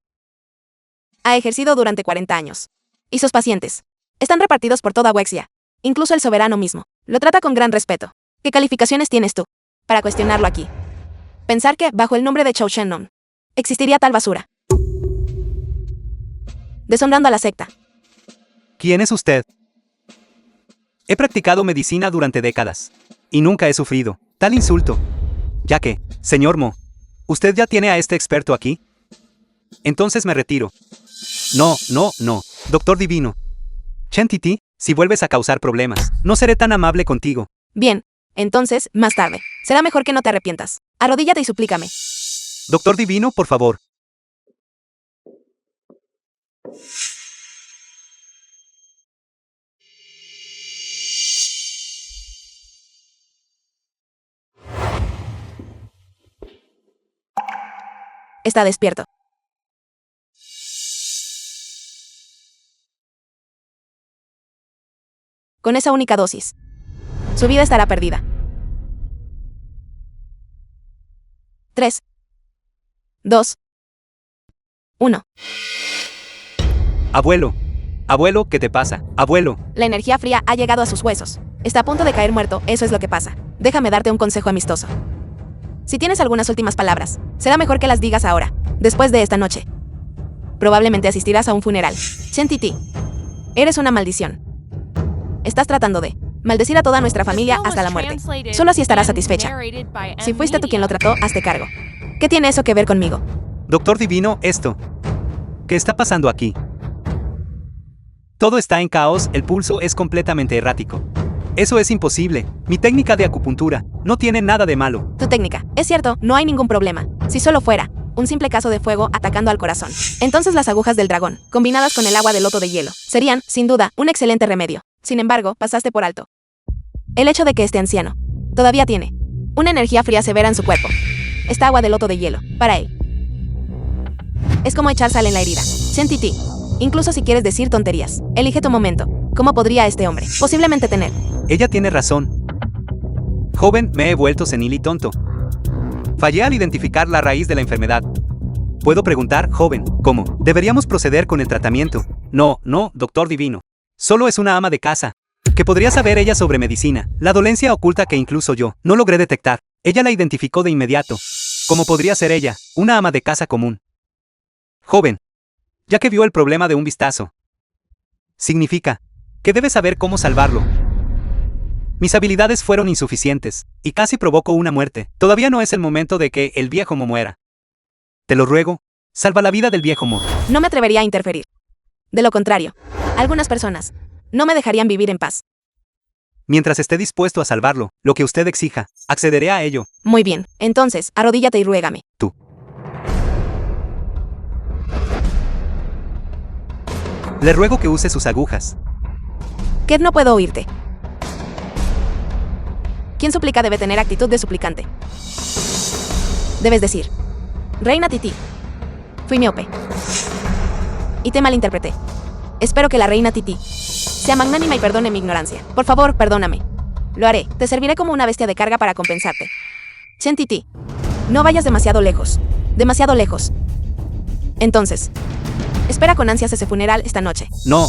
Ha ejercido durante 40 años. Y sus pacientes están repartidos por toda Wexia. Incluso el soberano mismo lo trata con gran respeto. ¿Qué calificaciones tienes tú para cuestionarlo aquí? Pensar que, bajo el nombre de Chou Shennon, existiría tal basura. Deshonrando a la secta. ¿Quién es usted? He practicado medicina durante décadas. Y nunca he sufrido tal insulto. Ya que, señor Mo, ¿usted ya tiene a este experto aquí? Entonces me retiro. No, Doctor Divino. Chen Titi, si vuelves a causar problemas, no seré tan amable contigo. Bien, entonces, más tarde. Será mejor que no te arrepientas. Arrodíllate y suplícame. Doctor Divino, por favor. Está despierto. Con esa única dosis, su vida estará perdida. 3, 2, 1. Abuelo, ¿qué te pasa? Abuelo. La energía fría ha llegado a sus huesos. Está a punto de caer muerto, eso es lo que pasa. Déjame darte un consejo amistoso. Si tienes algunas últimas palabras, será mejor que las digas ahora, después de esta noche. Probablemente asistirás a un funeral. Chen Titi, eres una maldición. Estás tratando de maldecir a toda nuestra familia hasta la muerte. Solo así estarás satisfecha. Si fuiste tú quien lo trató, hazte cargo. ¿Qué tiene eso que ver conmigo? Doctor Divino, esto. ¿Qué está pasando aquí? Todo está en caos, el pulso es completamente errático. Eso es imposible. Mi técnica de acupuntura no tiene nada de malo. Tu técnica. Es cierto, no hay ningún problema. Si solo fuera un simple caso de fuego atacando al corazón, entonces las agujas del dragón, combinadas con el agua de loto de hielo, serían, sin duda, un excelente remedio. Sin embargo, pasaste por alto el hecho de que este anciano todavía tiene una energía fría severa en su cuerpo. Esta agua de loto de hielo, para él, es como echar sal en la herida. Chen Titi, incluso si quieres decir tonterías, elige tu momento. ¿Cómo podría este hombre posiblemente tener? Ella tiene razón. Joven, me he vuelto senil y tonto. Fallé al identificar la raíz de la enfermedad. Puedo preguntar, joven, ¿cómo deberíamos proceder con el tratamiento? No, doctor Divino. Solo es una ama de casa. ¿Qué podría saber ella sobre medicina? La dolencia oculta que incluso yo no logré detectar. Ella la identificó de inmediato. ¿Cómo podría ser ella, una ama de casa común? Joven, ya que vio el problema de un vistazo, significa que debe saber cómo salvarlo. Mis habilidades fueron insuficientes, y casi provocó una muerte. Todavía no es el momento de que el viejo Mo muera. Te lo ruego, salva la vida del viejo Mo. No me atrevería a interferir. De lo contrario, algunas personas no me dejarían vivir en paz. Mientras esté dispuesto a salvarlo, lo que usted exija, accederé a ello. Muy bien, entonces, arrodíllate y ruégame. Tú. Le ruego que use sus agujas. Ked, no puedo oírte. Quien suplica debe tener actitud de suplicante. Debes decir: Reina Titi, fui miope y te malinterpreté. Espero que la reina Titi sea magnánima y perdone mi ignorancia. Por favor, perdóname. Lo haré. Te serviré como una bestia de carga para compensarte. Chen Titi, no vayas demasiado lejos. Demasiado lejos. Entonces, espera con ansias ese funeral esta noche. No.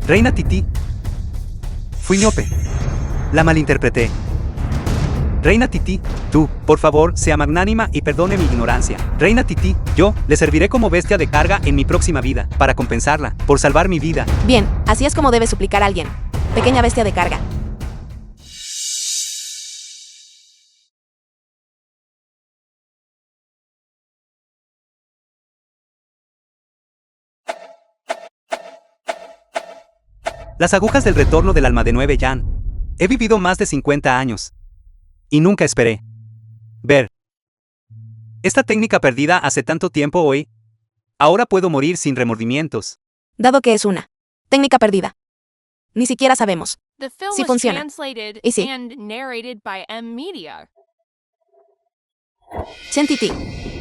Reina Titi, fui miope. La malinterpreté. Reina Titi, tú, por favor, sea magnánima y perdone mi ignorancia. Reina Titi, yo le serviré como bestia de carga en mi próxima vida, para compensarla, por salvar mi vida. Bien, así es como debe suplicar a alguien. Pequeña bestia de carga. Las agujas del retorno del alma de 9 Yan. He vivido más de 50 años. Y nunca esperé ver esta técnica perdida hace tanto tiempo hoy. Ahora puedo morir sin remordimientos. Dado que es una técnica perdida, ni siquiera sabemos The film si was funciona. translated Y sí. and narrated by M Media. Chen Titi,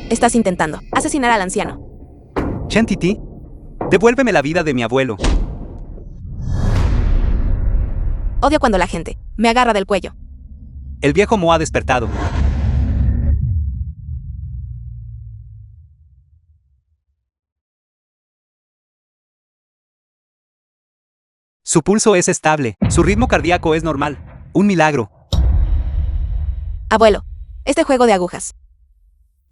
estás intentando asesinar al anciano. Chen Titi, devuélveme la vida de mi abuelo. Odio cuando la gente me agarra del cuello. El viejo Mo ha despertado. Su pulso es estable, su ritmo cardíaco es normal. Un milagro. Abuelo, este juego de agujas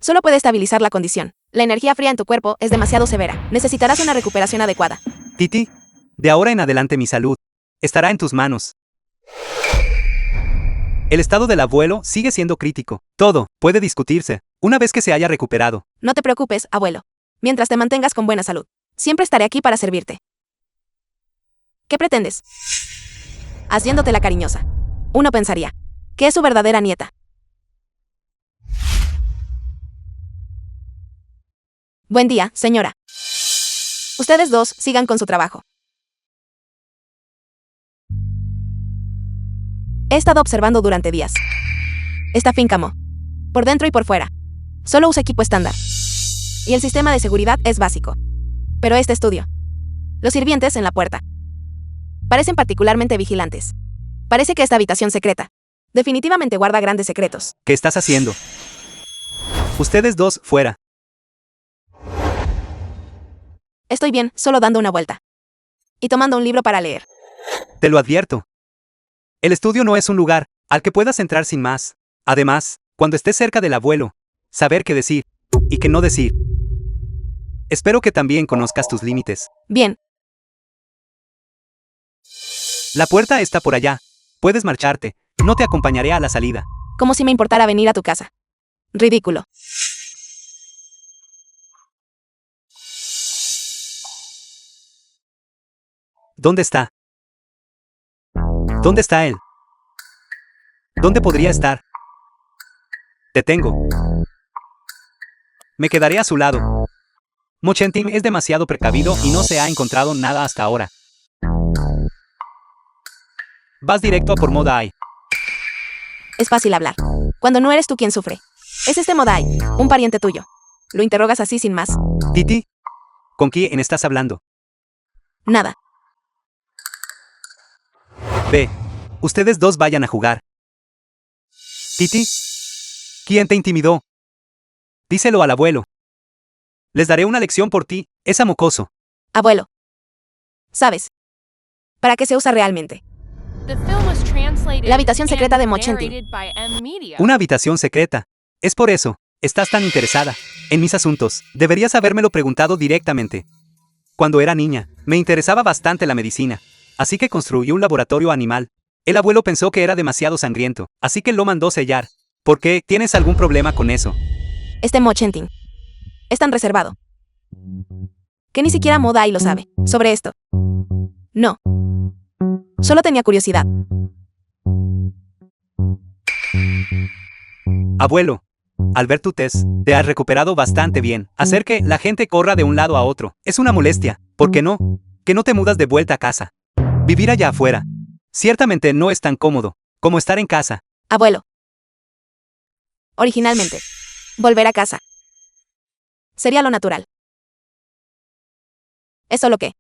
solo puede estabilizar la condición. La energía fría en tu cuerpo es demasiado severa. Necesitarás una recuperación adecuada. Titi, de ahora en adelante mi salud estará en tus manos. El estado del abuelo sigue siendo crítico. Todo puede discutirse una vez que se haya recuperado. No te preocupes, abuelo. Mientras te mantengas con buena salud, siempre estaré aquí para servirte. ¿Qué pretendes? Haciéndote la cariñosa. Uno pensaría que es su verdadera nieta. Buen día, señora. Ustedes dos sigan con su trabajo. He estado observando durante días esta finca Mo, por dentro y por fuera. Solo usa equipo estándar. Y el sistema de seguridad es básico. Pero este estudio, los sirvientes en la puerta, parecen particularmente vigilantes. Parece que esta habitación secreta definitivamente guarda grandes secretos. ¿Qué estás haciendo? Ustedes dos, fuera. Estoy bien, solo dando una vuelta. Y tomando un libro para leer. Te lo advierto. El estudio no es un lugar al que puedas entrar sin más. Además, cuando estés cerca del abuelo, saber qué decir y qué no decir. Espero que también conozcas tus límites. Bien, La puerta está por allá. Puedes marcharte. No te acompañaré a la salida. como si me importara venir a tu casa. Ridículo. ¿Dónde está? ¿Dónde está él? ¿Dónde podría estar? Te tengo. Me quedaré a su lado. Mochentin es demasiado precavido y no se ha encontrado nada hasta ahora. Vas directo a por Modai. Es fácil hablar cuando no eres tú quien sufre. Es este Modai, un pariente tuyo. Lo interrogas así sin más. Titi, ¿con quién estás hablando? Nada. Ve, ustedes dos vayan a jugar. Titi, ¿quién te intimidó? Díselo al abuelo. Les daré una lección por ti, es mocoso. Abuelo. ¿Sabes para qué se usa realmente? The film was translated La habitación secreta de and Mochentin. narrated by M Media. Una habitación secreta. Es por eso, estás tan interesada en mis asuntos. Deberías habérmelo preguntado directamente. Cuando era niña, me interesaba bastante la medicina, así que construí un laboratorio animal. El abuelo pensó que era demasiado sangriento, así que lo mandó sellar. ¿Por qué? ¿Tienes algún problema con eso? Este Mochentin es tan reservado que ni siquiera Modai lo sabe sobre esto. No. Solo tenía curiosidad. Abuelo, al ver tu test, te has recuperado bastante bien. Hacer que la gente corra de un lado a otro es una molestia. ¿Por qué no? Que no te mudas de vuelta a casa. Vivir allá afuera ciertamente no es tan cómodo como estar en casa. Abuelo. Originalmente, volver a casa sería lo natural. Es solo que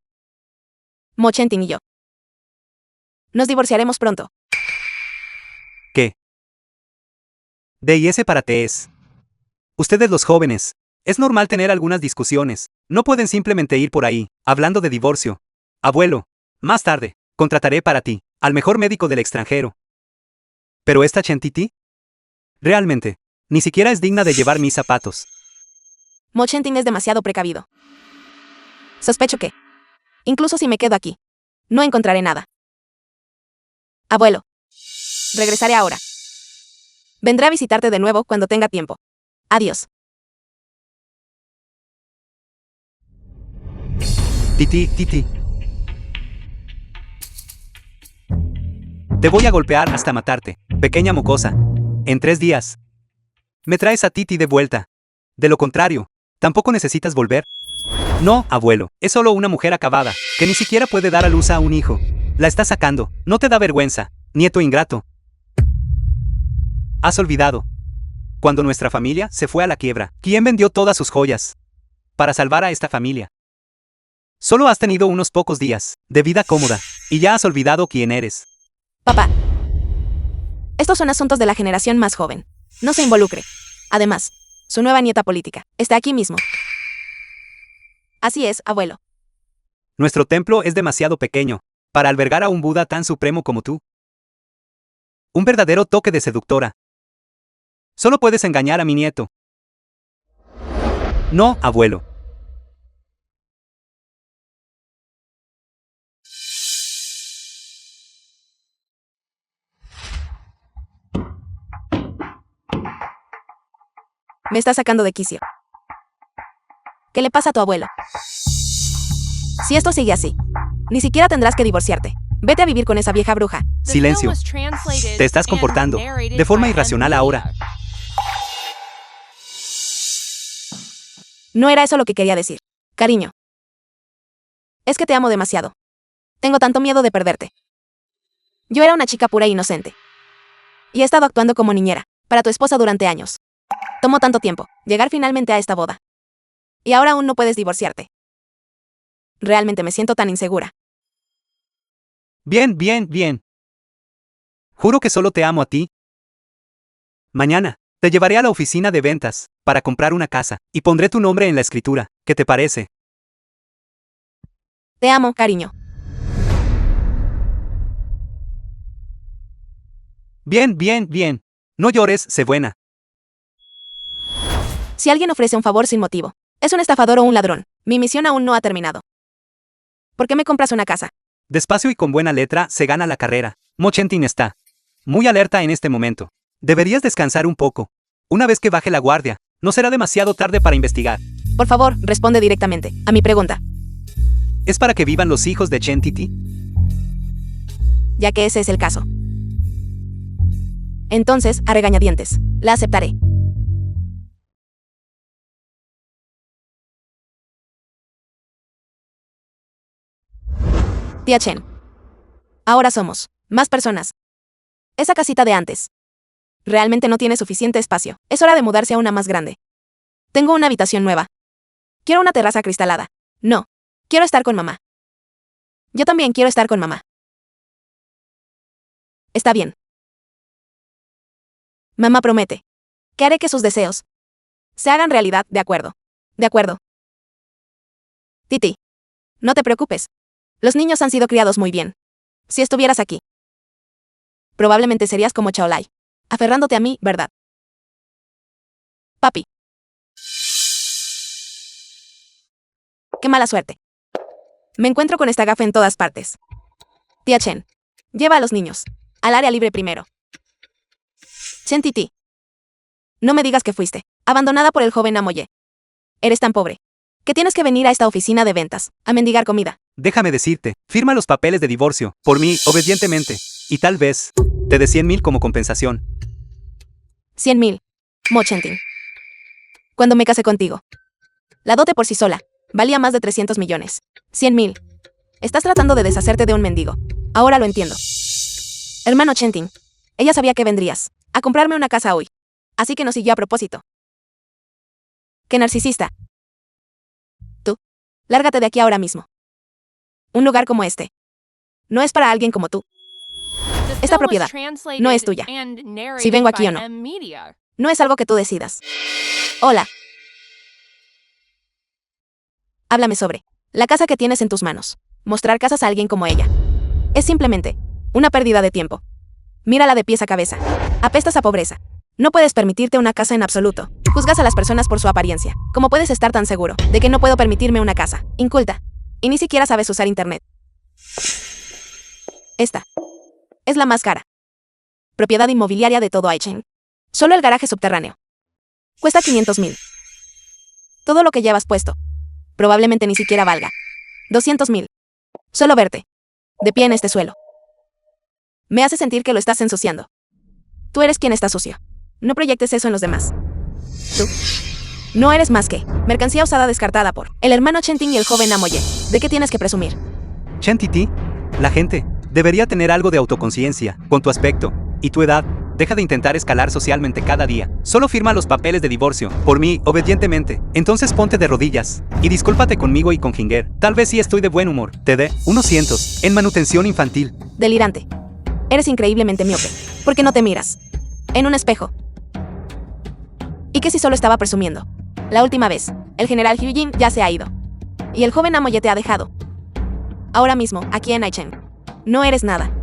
Mochentin y yo nos divorciaremos pronto. ¿Qué? D y S para T es. Ustedes los jóvenes, es normal tener algunas discusiones. No pueden simplemente ir por ahí, hablando de divorcio. Abuelo, más tarde, contrataré para ti al mejor médico del extranjero. ¿Pero esta Chentiti? Realmente, ni siquiera es digna de llevar mis zapatos. Mochentin es demasiado precavido. Sospecho que, incluso si me quedo aquí, no encontraré nada. Abuelo. Regresaré ahora. Vendré a visitarte de nuevo cuando tenga tiempo. Adiós. Titi. Te voy a golpear hasta matarte, pequeña mocosa. En 3 días. Me traes a Titi de vuelta. De lo contrario, ¿tampoco necesitas volver? No, abuelo, es solo una mujer acabada, que ni siquiera puede dar a luz a un hijo. La está sacando, ¿no te da vergüenza, nieto ingrato? ¿Has olvidado cuando nuestra familia se fue a la quiebra? ¿Quién vendió todas sus joyas para salvar a esta familia? Solo has tenido unos pocos días de vida cómoda y ya has olvidado quién eres. Papá. Estos son asuntos de la generación más joven. No se involucre. Además, su nueva nieta política está aquí mismo. Así es, abuelo. Nuestro templo es demasiado pequeño. para albergar a un Buda tan supremo como tú. Un verdadero toque de seductora. Solo puedes engañar a mi nieto. No, abuelo. Me estás sacando de quicio. ¿Qué le pasa a tu abuelo? Si esto sigue así, ni siquiera tendrás que divorciarte. Vete a vivir con esa vieja bruja. The Silencio. film was translated Te estás and comportando narrated de forma by irracional M. ahora. Media. No era eso lo que quería decir. Cariño. Es que te amo demasiado. Tengo tanto miedo de perderte. Yo era una chica pura e inocente. Y he estado actuando como niñera, para tu esposa durante años. Tomó tanto tiempo, llegar finalmente a esta boda. Y ahora aún no puedes divorciarte. Realmente me siento tan insegura. Bien, bien, bien. Juro que solo te amo a ti. Mañana, te llevaré a la oficina de ventas, para comprar una casa, y pondré tu nombre en la escritura. ¿Qué te parece? Te amo, cariño. Bien, bien, bien. No llores, sé buena. Si alguien ofrece un favor sin motivo, es un estafador o un ladrón. Mi misión aún no ha terminado. ¿Por qué me compras una casa? Despacio y con buena letra se gana la carrera. Mo Chen-tin está muy alerta en este momento. Deberías descansar un poco. Una vez que baje la guardia, no será demasiado tarde para investigar. Por favor, responde directamente a mi pregunta, ¿Es para que vivan los hijos de Chen Titi? ya que ese es el caso. Entonces, a regañadientes, la aceptaré. Tía Chen. Ahora somos más personas. Esa casita de antes realmente no tiene suficiente espacio. Es hora de mudarse a una más grande. Tengo una habitación nueva. Quiero una terraza acristalada. No. Quiero estar con mamá. Yo también quiero estar con mamá. Está bien. Mamá promete que haré que sus deseos se hagan realidad, de acuerdo. De acuerdo. Titi, no te preocupes. Los niños han sido criados muy bien. Si estuvieras aquí, probablemente serías como Chaolai, aferrándote a mí, ¿verdad? Papi. Qué mala suerte. Me encuentro con esta gafa en todas partes. Tía Chen, lleva a los niños al área libre primero. Chen Titi. No me digas que fuiste abandonada por el joven Amoye. Eres tan pobre que tienes que venir a esta oficina de ventas a mendigar comida. Déjame decirte, firma los papeles de divorcio, por mí, obedientemente. Y tal vez, te dé 100,000 como compensación. 100,000. Mo Chen-tin. Cuando me casé contigo, la dote por sí sola valía más de 300 millones. 100,000. Estás tratando de deshacerte de un mendigo. Ahora lo entiendo. Hermano Chen-tin, ella sabía que vendrías a comprarme una casa hoy. Así que nos siguió a propósito. ¡Qué narcisista! Tú, lárgate de aquí ahora mismo. Un lugar como este no es para alguien como tú. The Esta film was propiedad translated no es tuya. and narrated Si vengo aquí by o no. M. Media. No es algo que tú decidas. Hola. Háblame sobre la casa que tienes en tus manos. Mostrar casas a alguien como ella es simplemente una pérdida de tiempo. Mírala de pies a cabeza. Apestas a pobreza. No puedes permitirte una casa en absoluto. Juzgas a las personas por su apariencia. ¿Cómo puedes estar tan seguro de que no puedo permitirme una casa? Inculta. Y ni siquiera sabes usar internet. Esta es la más cara propiedad inmobiliaria de todo Aichen. Solo el garaje subterráneo cuesta 500,000. Todo lo que llevas puesto probablemente ni siquiera valga 200,000. Solo verte de pie en este suelo me hace sentir que lo estás ensuciando. Tú eres quien está sucio. No proyectes eso en los demás. Tú no eres más que mercancía usada descartada por el hermano Chen-tin y el joven Amoye. ¿De qué tienes que presumir? Chen Titi, la gente debería tener algo de autoconciencia, con tu aspecto y tu edad. Deja de intentar escalar socialmente cada día. Solo firma los papeles de divorcio, por mí, obedientemente. Entonces ponte de rodillas y discúlpate conmigo y con Ginger. Tal vez si estoy de buen humor. Te dé unos cientos en manutención infantil. Delirante. Eres increíblemente miope. ¿Por qué no te miras en un espejo? ¿Y qué si solo estaba presumiendo? La última vez, el general Hyujin ya se ha ido. Y el joven Amoye te ha dejado. Ahora mismo, aquí en Aichen. No eres nada.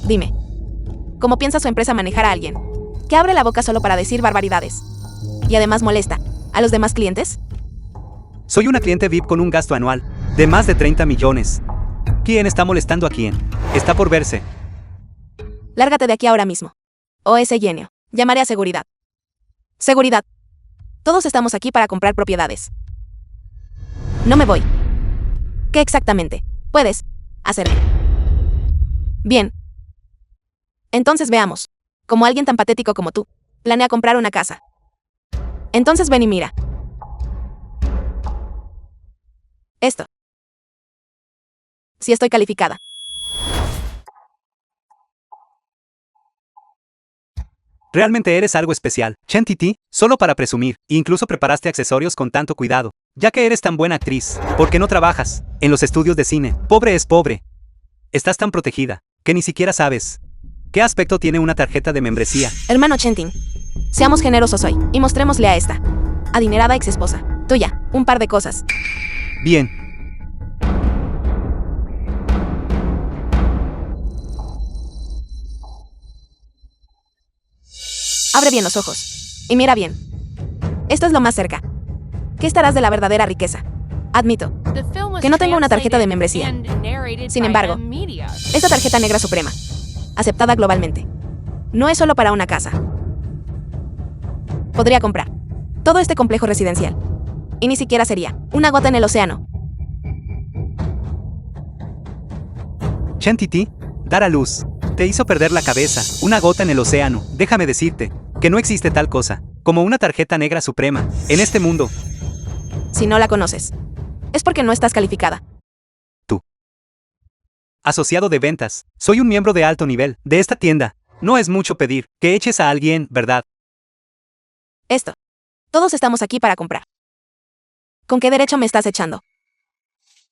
Dime, ¿cómo piensa su empresa manejar a alguien que abre la boca solo para decir barbaridades? Y además molesta a los demás clientes. Soy una cliente VIP con un gasto anual de más de 30 millones. ¿Quién está molestando a quién? Está por verse. Lárgate de aquí ahora mismo. O ese genio. Llamaré a seguridad. Seguridad. Todos estamos aquí para comprar propiedades. No me voy. ¿Qué exactamente puedes hacerme? Bien. Entonces veamos. Como alguien tan patético como tú planea comprar una casa. Entonces ven y mira. Esto. Si estoy calificada. Realmente eres algo especial, Chen Titi, solo para presumir, incluso preparaste accesorios con tanto cuidado. Ya que eres tan buena actriz, ¿por qué no trabajas en los estudios de cine? Pobre es pobre. Estás tan protegida, que ni siquiera sabes qué aspecto tiene una tarjeta de membresía. Hermano Chentin, seamos generosos hoy y mostrémosle a esta adinerada ex esposa tuya un par de cosas. Bien. Abre bien los ojos y mira bien. Esto es lo más cerca. ¿Qué estarás de la verdadera riqueza? Admito que no tengo una tarjeta de membresía. Sin embargo, esta tarjeta negra suprema, aceptada globalmente, no es solo para una casa. Podría comprar todo este complejo residencial y ni siquiera sería una gota en el océano. Chen Titi, dar a luz te hizo perder la cabeza, una gota en el océano. Déjame decirte que no existe tal cosa como una tarjeta negra suprema en este mundo. Si no la conoces, es porque no estás calificada. Tú. Asociado de ventas, soy un miembro de alto nivel de esta tienda. No es mucho pedir que eches a alguien, ¿verdad? Esto. Todos estamos aquí para comprar. ¿Con qué derecho me estás echando?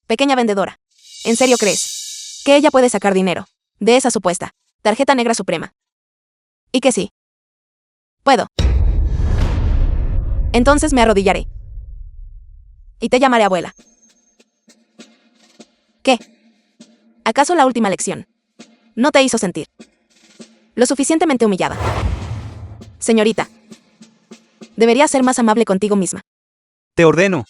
Pequeña vendedora, ¿en serio crees que ella puede sacar dinero de esa supuesta tarjeta negra suprema? ¿Y que sí? Puedo. Entonces me arrodillaré. Y te llamaré abuela. ¿Qué? ¿Acaso la última lección no te hizo sentir lo suficientemente humillada? Señorita, deberías ser más amable contigo misma. Te ordeno,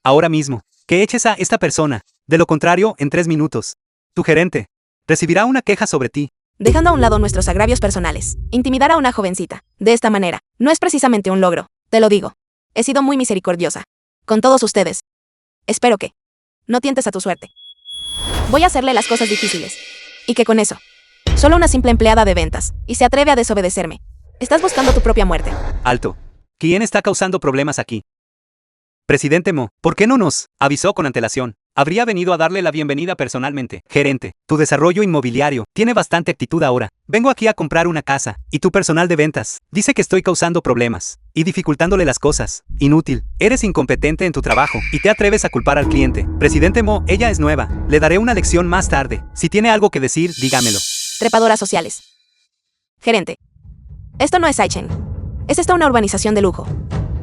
ahora mismo, que eches a esta persona. De lo contrario, en 3 minutos, tu gerente recibirá una queja sobre ti. Dejando a un lado nuestros agravios personales, intimidar a una jovencita de esta manera no es precisamente un logro, te lo digo. He sido muy misericordiosa con todos ustedes. Espero que no tientes a tu suerte. Voy a hacerle las cosas difíciles. Y que con eso, solo una simple empleada de ventas, y se atreve a desobedecerme. Estás buscando tu propia muerte. Alto. ¿Quién está causando problemas aquí? Presidente Mo, ¿por qué no nos avisó con antelación? Habría venido a darle la bienvenida personalmente. Gerente, tu desarrollo inmobiliario tiene bastante actitud ahora. Vengo aquí a comprar una casa, y tu personal de ventas dice que estoy causando problemas y dificultándole las cosas. Inútil, eres incompetente en tu trabajo y te atreves a culpar al cliente. Presidente Mo, ella es nueva. Le daré una lección más tarde. Si tiene algo que decir, dígamelo. Trepadoras sociales. Gerente, esto no es Saichen. Es esta una urbanización de lujo.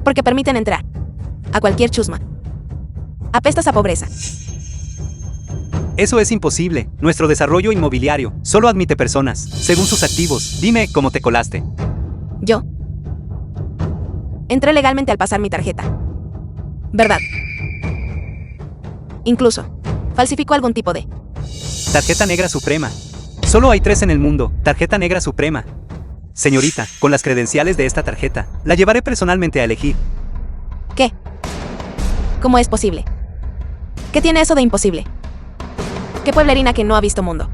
Porque permiten entrar a cualquier chusma. Apestas a pobreza. Eso es imposible. Nuestro desarrollo inmobiliario solo admite personas según sus activos. Dime cómo te colaste. Yo entré legalmente al pasar mi tarjeta. ¿Verdad? Incluso falsificó algún tipo de Tarjeta negra suprema. Solo hay 3 en el mundo. Tarjeta negra suprema. Señorita, con las credenciales de esta tarjeta, la llevaré personalmente a elegir. ¿Qué? ¿Cómo es posible? ¿Qué tiene eso de imposible? ¿Qué pueblerina que no ha visto mundo?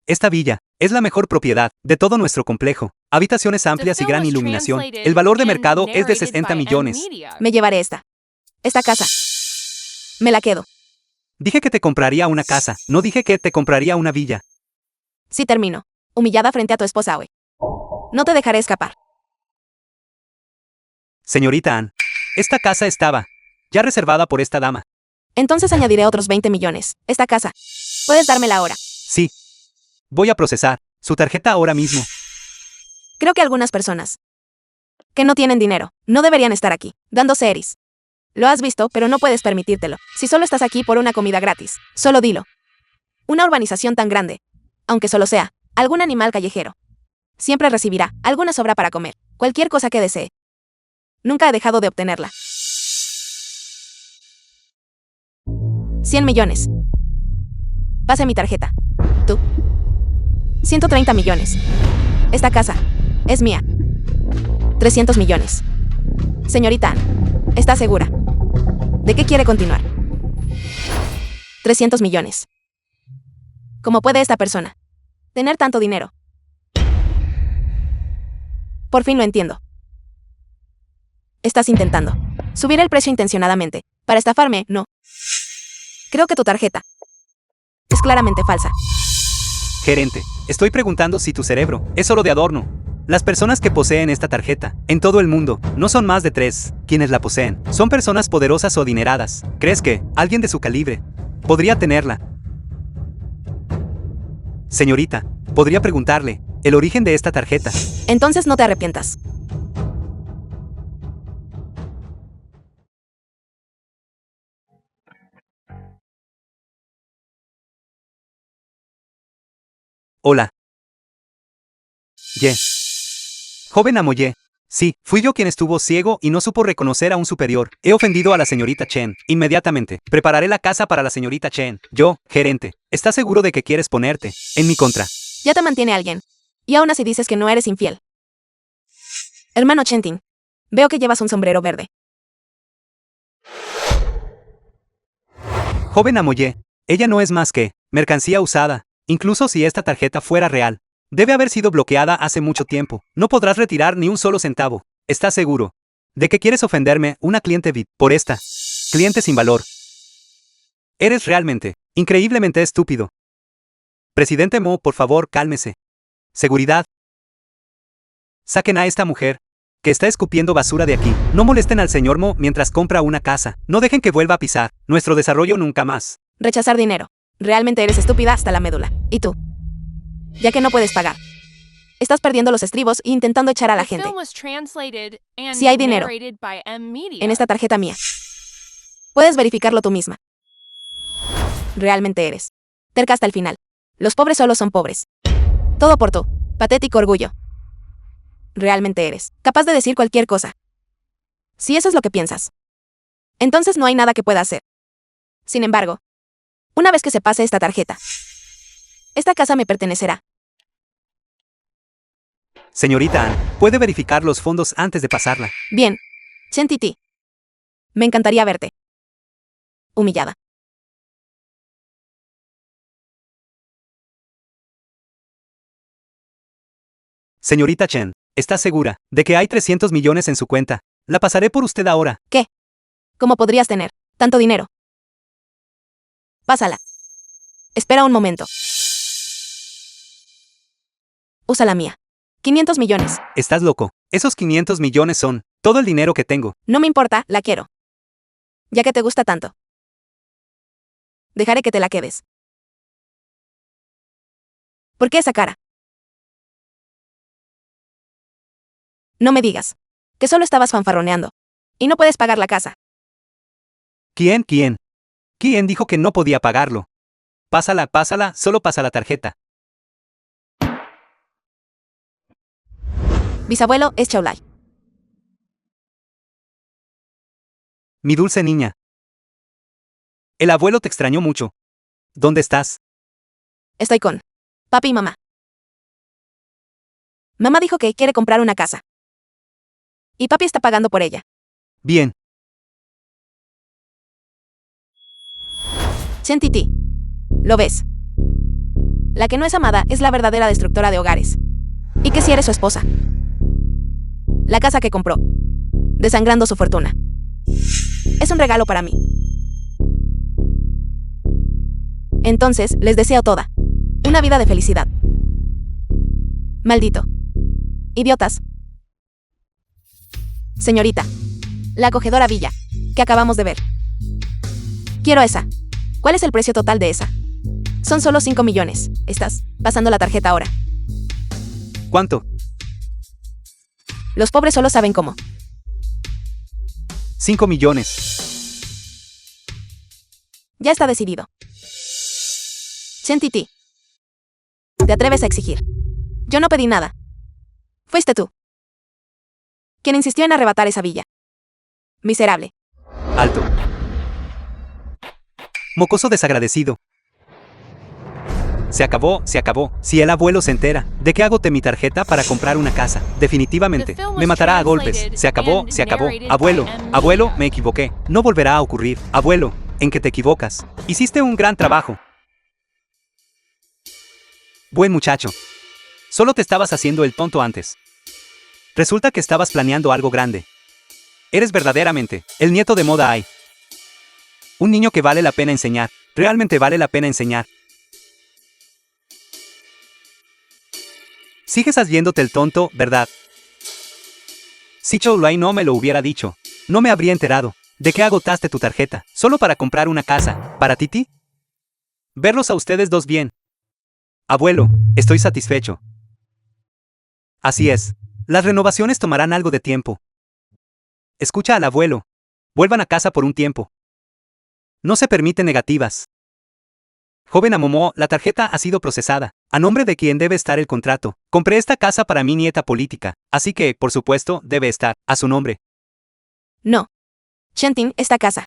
Esta villa es la mejor propiedad de todo nuestro complejo. Habitaciones amplias y gran iluminación. El valor de mercado es de 60 millones. Me llevaré esta casa. Me la quedo. Dije que te compraría una casa, no dije que te compraría una villa. Sí termino. Humillada frente a tu esposa, güey. No te dejaré escapar. Señorita Ann, esta casa estaba ya reservada por esta dama. Entonces añadiré otros 20 millones. Esta casa. Puedes dármela ahora. Sí. Voy a procesar Su tarjeta ahora mismo. Creo que algunas personas que no tienen dinero no deberían estar aquí, dándose eris. Lo has visto, pero no puedes permitírtelo. Si solo estás aquí por una comida gratis, solo dilo. Una urbanización tan grande, aunque solo sea algún animal callejero, siempre recibirá alguna sobra para comer, cualquier cosa que desee. Nunca he dejado de obtenerla. 100 millones. Pase mi tarjeta. Tú. 130 millones. Esta casa es mía. 300 millones. Señorita Ann, ¿está segura de que quiere continuar? 300 millones. ¿Cómo puede esta persona tener tanto dinero? Por fin lo entiendo. Estás intentando subir el precio intencionadamente para estafarme, ¿no? Creo que tu tarjeta es claramente falsa. Gerente, estoy preguntando si tu cerebro es solo de adorno. Las personas que poseen esta tarjeta, en todo el mundo, no son más de 3 quienes la poseen. Son personas poderosas o adineradas. ¿Crees que alguien de su calibre podría tenerla? Señorita, podría preguntarle el origen de esta tarjeta. Entonces no te arrepientas. Hola. Joven Amoye. Sí, fui yo quien estuvo ciego y no supo reconocer a un superior. He ofendido a la señorita Chen. Inmediatamente, prepararé la casa para la señorita Chen. Yo, gerente, ¿estás seguro de que quieres ponerte en mi contra? Ya te mantiene alguien. Y aún así dices que no eres infiel. Hermano Chentin, veo que llevas un sombrero verde. Joven Amoye, ella no es más que mercancía usada. Incluso si esta tarjeta fuera real, debe haber sido bloqueada hace mucho tiempo. No podrás retirar ni un solo centavo. ¿Estás seguro de que quieres ofenderme, una cliente VIP, por esta cliente sin valor? Eres realmente, increíblemente estúpido. Presidente Mo, por favor, cálmese. Seguridad. Saquen a esta mujer, que está escupiendo basura de aquí. No molesten al señor Mo mientras compra una casa. No dejen que vuelva a pisar nuestro desarrollo nunca más. Rechazar dinero. Realmente eres estúpida hasta la médula. ¿Y tú? Ya que no puedes pagar. Estás perdiendo los estribos e intentando echar a la gente. Si hay dinero en esta tarjeta mía, puedes verificarlo tú misma. Realmente eres terca hasta el final. Los pobres solo son pobres. Todo por tu patético orgullo. Realmente eres capaz de decir cualquier cosa. Si eso es lo que piensas, entonces no hay nada que pueda hacer. Sin embargo, una vez que se pase esta tarjeta, esta casa me pertenecerá. Señorita Ann, ¿puede verificar los fondos antes de pasarla? Bien. Chen Titi. Me encantaría verte humillada. Señorita Chen, ¿está segura de que hay 300 millones en su cuenta? La pasaré por usted ahora. ¿Qué? ¿Cómo podrías tener tanto dinero? Pásala. Espera un momento. Usa la mía. 500 millones. Estás loco. Esos 500 millones son todo el dinero que tengo. No me importa, la quiero. Ya que te gusta tanto. Dejaré que te la quedes. ¿Por qué esa cara? No me digas que solo estabas fanfarroneando y no puedes pagar la casa. ¿Quién? ¿Quién dijo que no podía pagarlo? Pásala, solo pasa la tarjeta. Bisabuelo es Chaulai. Mi dulce niña. El abuelo te extrañó mucho. ¿Dónde estás? Estoy con papi y mamá. Mamá dijo que quiere comprar una casa. Y papi está pagando por ella. Bien. Chen Titi. ¿Lo ves? La que no es amada es la verdadera destructora de hogares. ¿Y qué si eres su esposa? La casa que compró, desangrando su fortuna, es un regalo para mí. Entonces, les deseo toda una vida de felicidad. Maldito. Idiotas. Señorita, la acogedora villa que acabamos de ver. Quiero esa. ¿Cuál es el precio total de esa? Son solo 5 millones. Estás pasando la tarjeta ahora. ¿Cuánto? Los pobres solo saben cómo. 5 millones. Ya está decidido. Chen Titi. ¿Te atreves a exigir? Yo no pedí nada. Fuiste tú quien insistió en arrebatar esa villa. Miserable. Alto. Mocoso desagradecido. Se acabó, se acabó. Si el abuelo se entera, ¿de qué hago mi tarjeta para comprar una casa? Definitivamente, me matará a golpes. Se acabó, se acabó. Abuelo, abuelo, me equivoqué. No volverá a ocurrir. Abuelo, ¿en qué te equivocas? Hiciste un gran trabajo. Buen muchacho. Solo te estabas haciendo el tonto antes. Resulta que estabas planeando algo grande. Eres verdaderamente el nieto de Moda Ai. Un niño que vale la pena enseñar. Realmente vale la pena enseñar. Sigues haciéndote el tonto, ¿verdad? Si Chou Lai no me lo hubiera dicho, no me habría enterado. ¿De qué agotaste tu tarjeta? ¿Solo para comprar una casa? ¿Para Titi? Verlos a ustedes dos bien. Abuelo, estoy satisfecho. Así es. Las renovaciones tomarán algo de tiempo. Escucha al abuelo. Vuelvan a casa por un tiempo. No se permiten negativas. Joven Amomo, la tarjeta ha sido procesada. ¿A nombre de quién debe estar el contrato? Compré esta casa para mi nieta política, así que, por supuesto, debe estar a su nombre. No. Shentin, esta casa.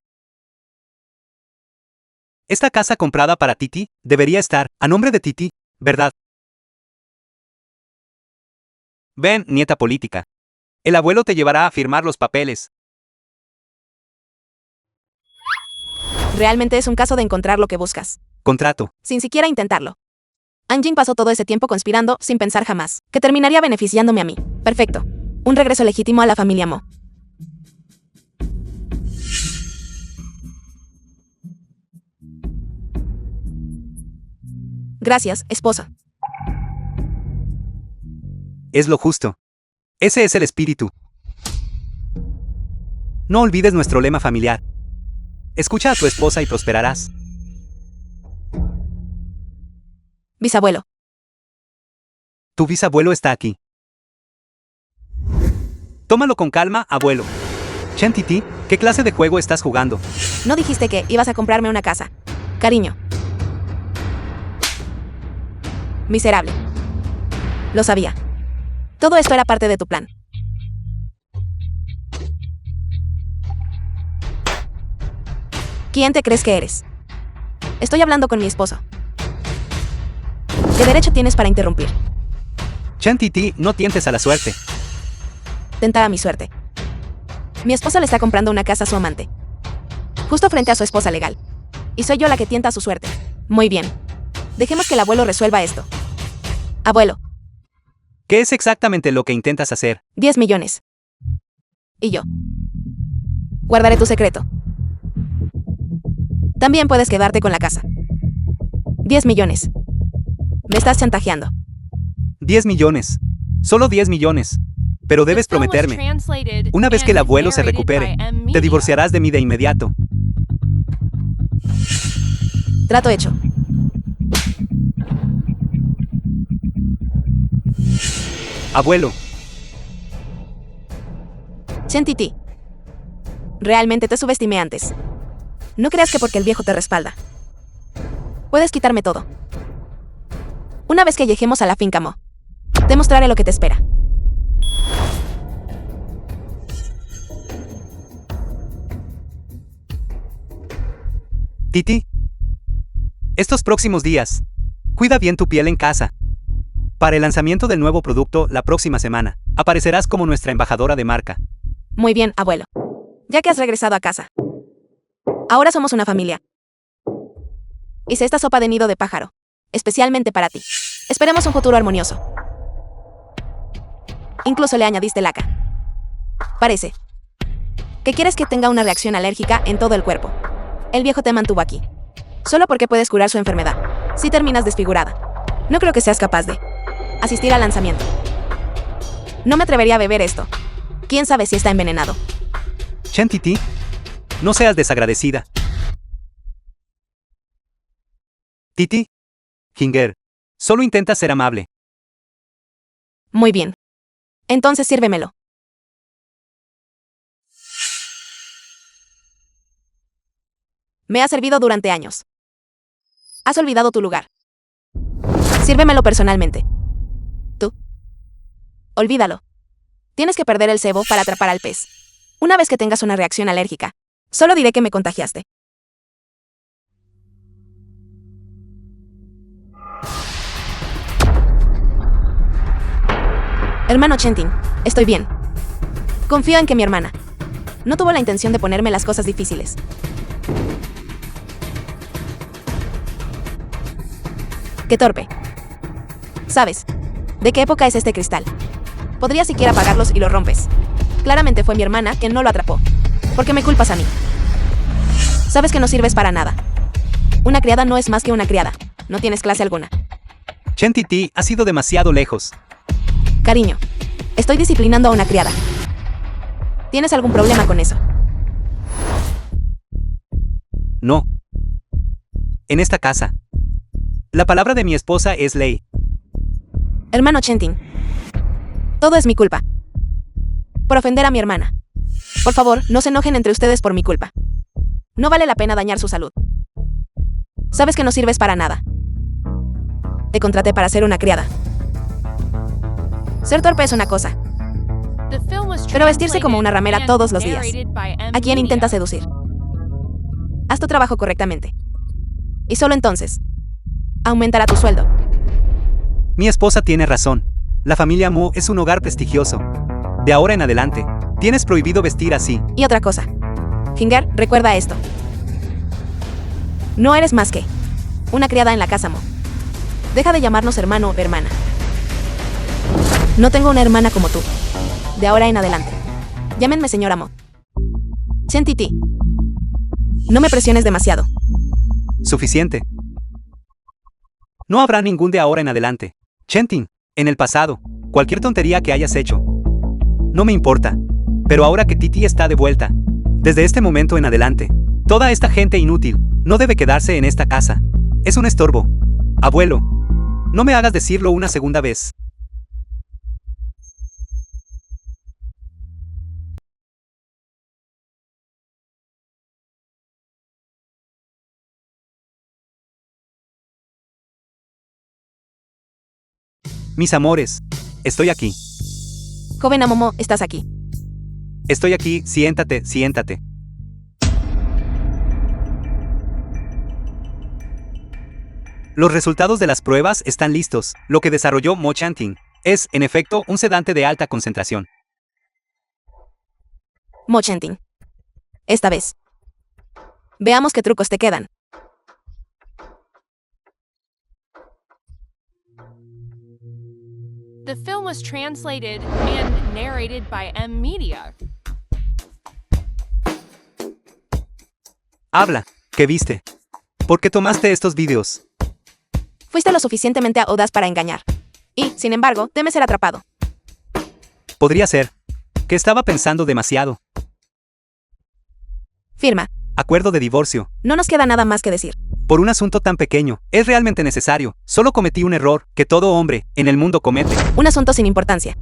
Esta casa comprada para Titi debería estar a nombre de Titi, ¿verdad? Ven, nieta política. El abuelo te llevará a firmar los papeles. Realmente es un caso de encontrar lo que buscas. Contrato. Sin siquiera intentarlo. Anjin pasó todo ese tiempo conspirando, sin pensar jamás, que terminaría beneficiándome a mí. Perfecto. Un regreso legítimo a la familia Mo. Gracias, esposa. Es lo justo. Ese es el espíritu. No olvides nuestro lema familiar. Escucha a tu esposa y prosperarás. Bisabuelo. Tu bisabuelo está aquí. Tómalo con calma, abuelo. Chen Titi, ¿qué clase de juego estás jugando? No dijiste que ibas a comprarme una casa. Cariño. Miserable. Lo sabía. Todo esto era parte de tu plan. ¿Quién te crees que eres? Estoy hablando con mi esposo. ¿Qué derecho tienes para interrumpir? Chen Titi, no tientes a la suerte. Tentar a mi suerte. Mi esposa le está comprando una casa a su amante. Justo frente a su esposa legal. Y soy yo la que tienta a su suerte. Muy bien. Dejemos que el abuelo resuelva esto. Abuelo. ¿Qué es exactamente lo que intentas hacer? 10 millones. Y yo. Guardaré tu secreto. También puedes quedarte con la casa. 10 millones. Me estás chantajeando. 10 millones. Solo 10 millones. Pero debes prometerme. Una vez que el abuelo se recupere, te divorciarás de mí de inmediato. Trato hecho. Abuelo. Chen Titi. Realmente te subestimé antes. No creas que porque el viejo te respalda. Puedes quitarme todo. Una vez que lleguemos a la finca Mo, te mostraré lo que te espera. Titi. Estos próximos días, cuida bien tu piel en casa. Para el lanzamiento del nuevo producto la próxima semana, aparecerás como nuestra embajadora de marca. Muy bien, abuelo. Ya que has regresado a casa. Ahora somos una familia. Hice esta sopa de nido de pájaro, especialmente para ti. Esperemos un futuro armonioso. Incluso le añadiste laca. Parece que quieres que tenga una reacción alérgica en todo el cuerpo. El viejo te mantuvo aquí, solo porque puedes curar su enfermedad. Si terminas desfigurada, no creo que seas capaz de asistir al lanzamiento. No me atrevería a beber esto. ¿Quién sabe si está envenenado? Chen Titi, no seas desagradecida. Titi. Ginger. Solo intenta ser amable. Muy bien. Entonces sírvemelo. Me has servido durante años. Has olvidado tu lugar. Sírvemelo personalmente. Tú. Olvídalo. Tienes que perder el cebo para atrapar al pez. Una vez que tengas una reacción alérgica, solo diré que me contagiaste. Hermano Chentin, estoy bien. Confío en que mi hermana no tuvo la intención de ponerme las cosas difíciles. ¡Qué torpe! ¿Sabes de qué época es este cristal? Podría siquiera apagarlos y lo rompes. Claramente fue mi hermana quien no lo atrapó. ¿Por qué me culpas a mí? Sabes que no sirves para nada. Una criada no es más que una criada. No tienes clase alguna. Chen Titi ha sido demasiado lejos. Cariño, estoy disciplinando a una criada. ¿Tienes algún problema con eso? No. En esta casa, la palabra de mi esposa es ley. Hermano Chentin, todo es mi culpa. Por ofender a mi hermana. Por favor, no se enojen entre ustedes por mi culpa. No vale la pena dañar su salud. Sabes que no sirves para nada. Te contraté para ser una criada. Ser torpe es una cosa, pero vestirse como una ramera todos los días. ¿A quién intenta seducir? Haz tu trabajo correctamente. Y solo entonces aumentará tu sueldo. Mi esposa tiene razón. La familia Mo es un hogar prestigioso. De ahora en adelante, tienes prohibido vestir así. Y otra cosa. Finger, recuerda esto. No eres más que una criada en la casa Mo. Deja de llamarnos hermano o hermana. No tengo una hermana como tú. De ahora en adelante. Llámenme señora Mo. Chen Titi. No me presiones demasiado. Suficiente. No habrá ningún de ahora en adelante. Chentin, en el pasado, cualquier tontería que hayas hecho. No me importa. Pero ahora que Titi está de vuelta, desde este momento en adelante, toda esta gente inútil no debe quedarse en esta casa. Es un estorbo. Abuelo, no me hagas decirlo una segunda vez. Mis amores, estoy aquí. Joven Amomo, estás aquí. Estoy aquí, siéntate, siéntate. Los resultados de las pruebas están listos. Lo que desarrolló Mo Chanting es, en efecto, un sedante de alta concentración. Mo Chentin. Esta vez. Veamos qué trucos te quedan. The film was translated and narrated by M Media. Habla, ¿qué viste? ¿Por qué tomaste estos vídeos? Fuiste lo suficientemente audaz para engañar. Y, sin embargo, temes ser atrapado. Podría ser que estaba pensando demasiado. Firma. Acuerdo de divorcio. No nos queda nada más que decir. Por un asunto tan pequeño, es realmente necesario. Solo cometí un error que todo hombre en el mundo comete. Un asunto sin importancia.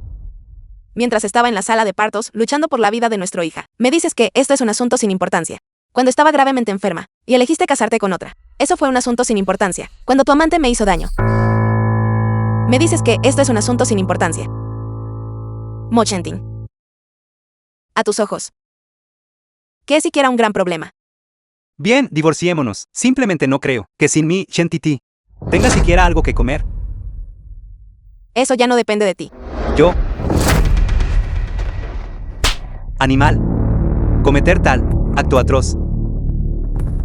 Mientras estaba en la sala de partos, luchando por la vida de nuestra hija, me dices que esto es un asunto sin importancia. Cuando estaba gravemente enferma, y elegiste casarte con otra. Eso fue un asunto sin importancia. Cuando tu amante me hizo daño. Me dices que esto es un asunto sin importancia. Mo Chentin. A tus ojos. ¿Qué es siquiera un gran problema? Bien, divorciémonos. Simplemente no creo que sin mí, Chen Titi, tenga siquiera algo que comer. Eso ya no depende de ti. Yo. Animal. Cometer tal acto atroz.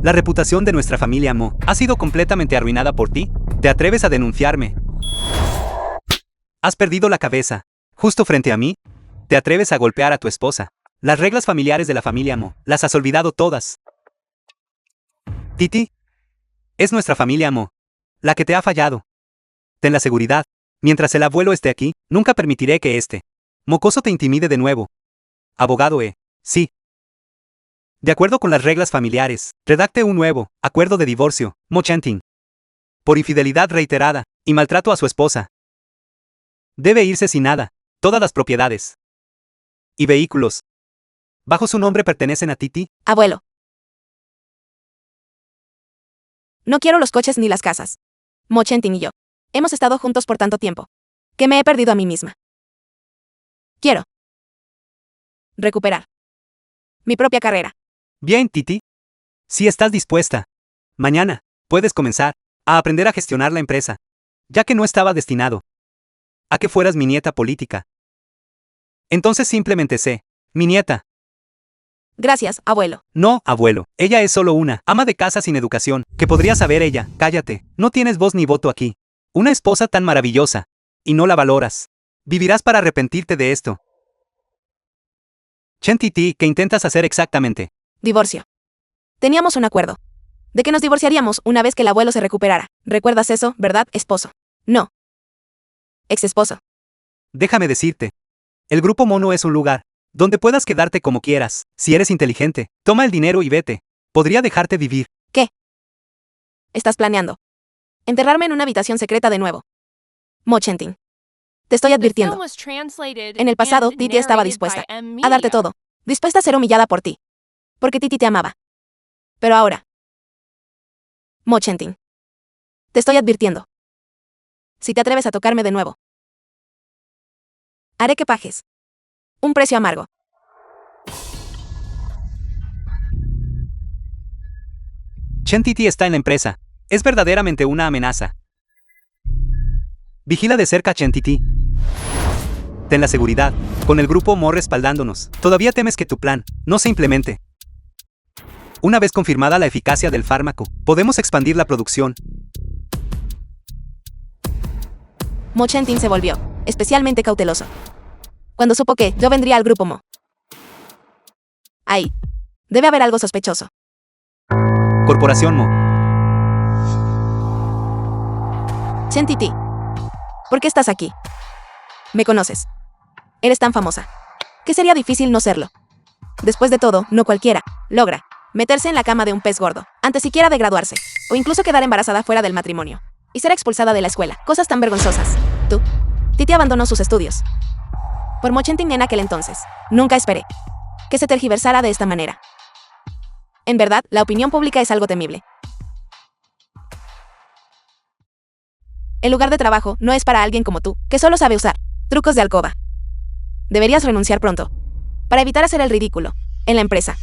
La reputación de nuestra familia Mo ha sido completamente arruinada por ti. ¿Te atreves a denunciarme? ¿Has perdido la cabeza justo frente a mí? ¿Te atreves a golpear a tu esposa? Las reglas familiares de la familia Mo, las has olvidado todas. Titi, es nuestra familia Mo, la que te ha fallado. Ten la seguridad, mientras el abuelo esté aquí, nunca permitiré que este mocoso te intimide de nuevo. Abogado sí. De acuerdo con las reglas familiares, redacte un nuevo acuerdo de divorcio, Mo Chanting. Por infidelidad reiterada y maltrato a su esposa. Debe irse sin nada. Todas las propiedades y vehículos bajo su nombre pertenecen a Titi. Abuelo. No quiero los coches ni las casas. Mo Chenting y yo hemos estado juntos por tanto tiempo que me he perdido a mí misma. Quiero recuperar mi propia carrera. Bien, Titi. Si estás dispuesta, mañana puedes comenzar a aprender a gestionar la empresa, ya que no estaba destinado a que fueras mi nieta política. Entonces simplemente sé, mi nieta. Gracias, abuelo. No, abuelo, ella es solo una ama de casa sin educación. ¿Qué podría saber ella? Cállate, no tienes voz ni voto aquí. Una esposa tan maravillosa, y no la valoras. Vivirás para arrepentirte de esto. Chen Titi, ¿qué intentas hacer exactamente? Divorcio. Teníamos un acuerdo de que nos divorciaríamos una vez que el abuelo se recuperara. ¿Recuerdas eso, verdad, esposo? No. Ex esposo. Déjame decirte. El Grupo Mono es un lugar donde puedas quedarte como quieras. Si eres inteligente, toma el dinero y vete. Podría dejarte vivir. ¿Qué estás planeando? Enterrarme en una habitación secreta de nuevo. Mo Chenting. Te estoy advirtiendo. En el pasado, Titi estaba dispuesta a darte todo. Dispuesta a ser humillada por ti. Porque Titi te amaba. Pero ahora. Mo Chenting. Te estoy advirtiendo. Si te atreves a tocarme de nuevo, haré que pagues un precio amargo. Chen Titi está en la empresa. Es verdaderamente una amenaza. Vigila de cerca a Chen Titi. Ten la seguridad, con el Grupo Mo respaldándonos. Todavía temes que tu plan no se implemente. Una vez confirmada la eficacia del fármaco, podemos expandir la producción. Mo Chenting se volvió especialmente cauteloso cuando supo que yo vendría al Grupo Mo. Ahí. Debe haber algo sospechoso. Corporación Mo. Chen Titi. ¿Por qué estás aquí? Me conoces. Eres tan famosa que sería difícil no serlo. Después de todo, no cualquiera logra meterse en la cama de un pez gordo antes siquiera de graduarse, o incluso quedar embarazada fuera del matrimonio y ser expulsada de la escuela. Cosas tan vergonzosas. Tú. Titi abandonó sus estudios por Mo Chenting en aquel entonces. Nunca esperé que se tergiversara de esta manera. En verdad, la opinión pública es algo temible. El lugar de trabajo no es para alguien como tú, que solo sabe usar trucos de alcoba. Deberías renunciar pronto, para evitar hacer el ridículo en la empresa.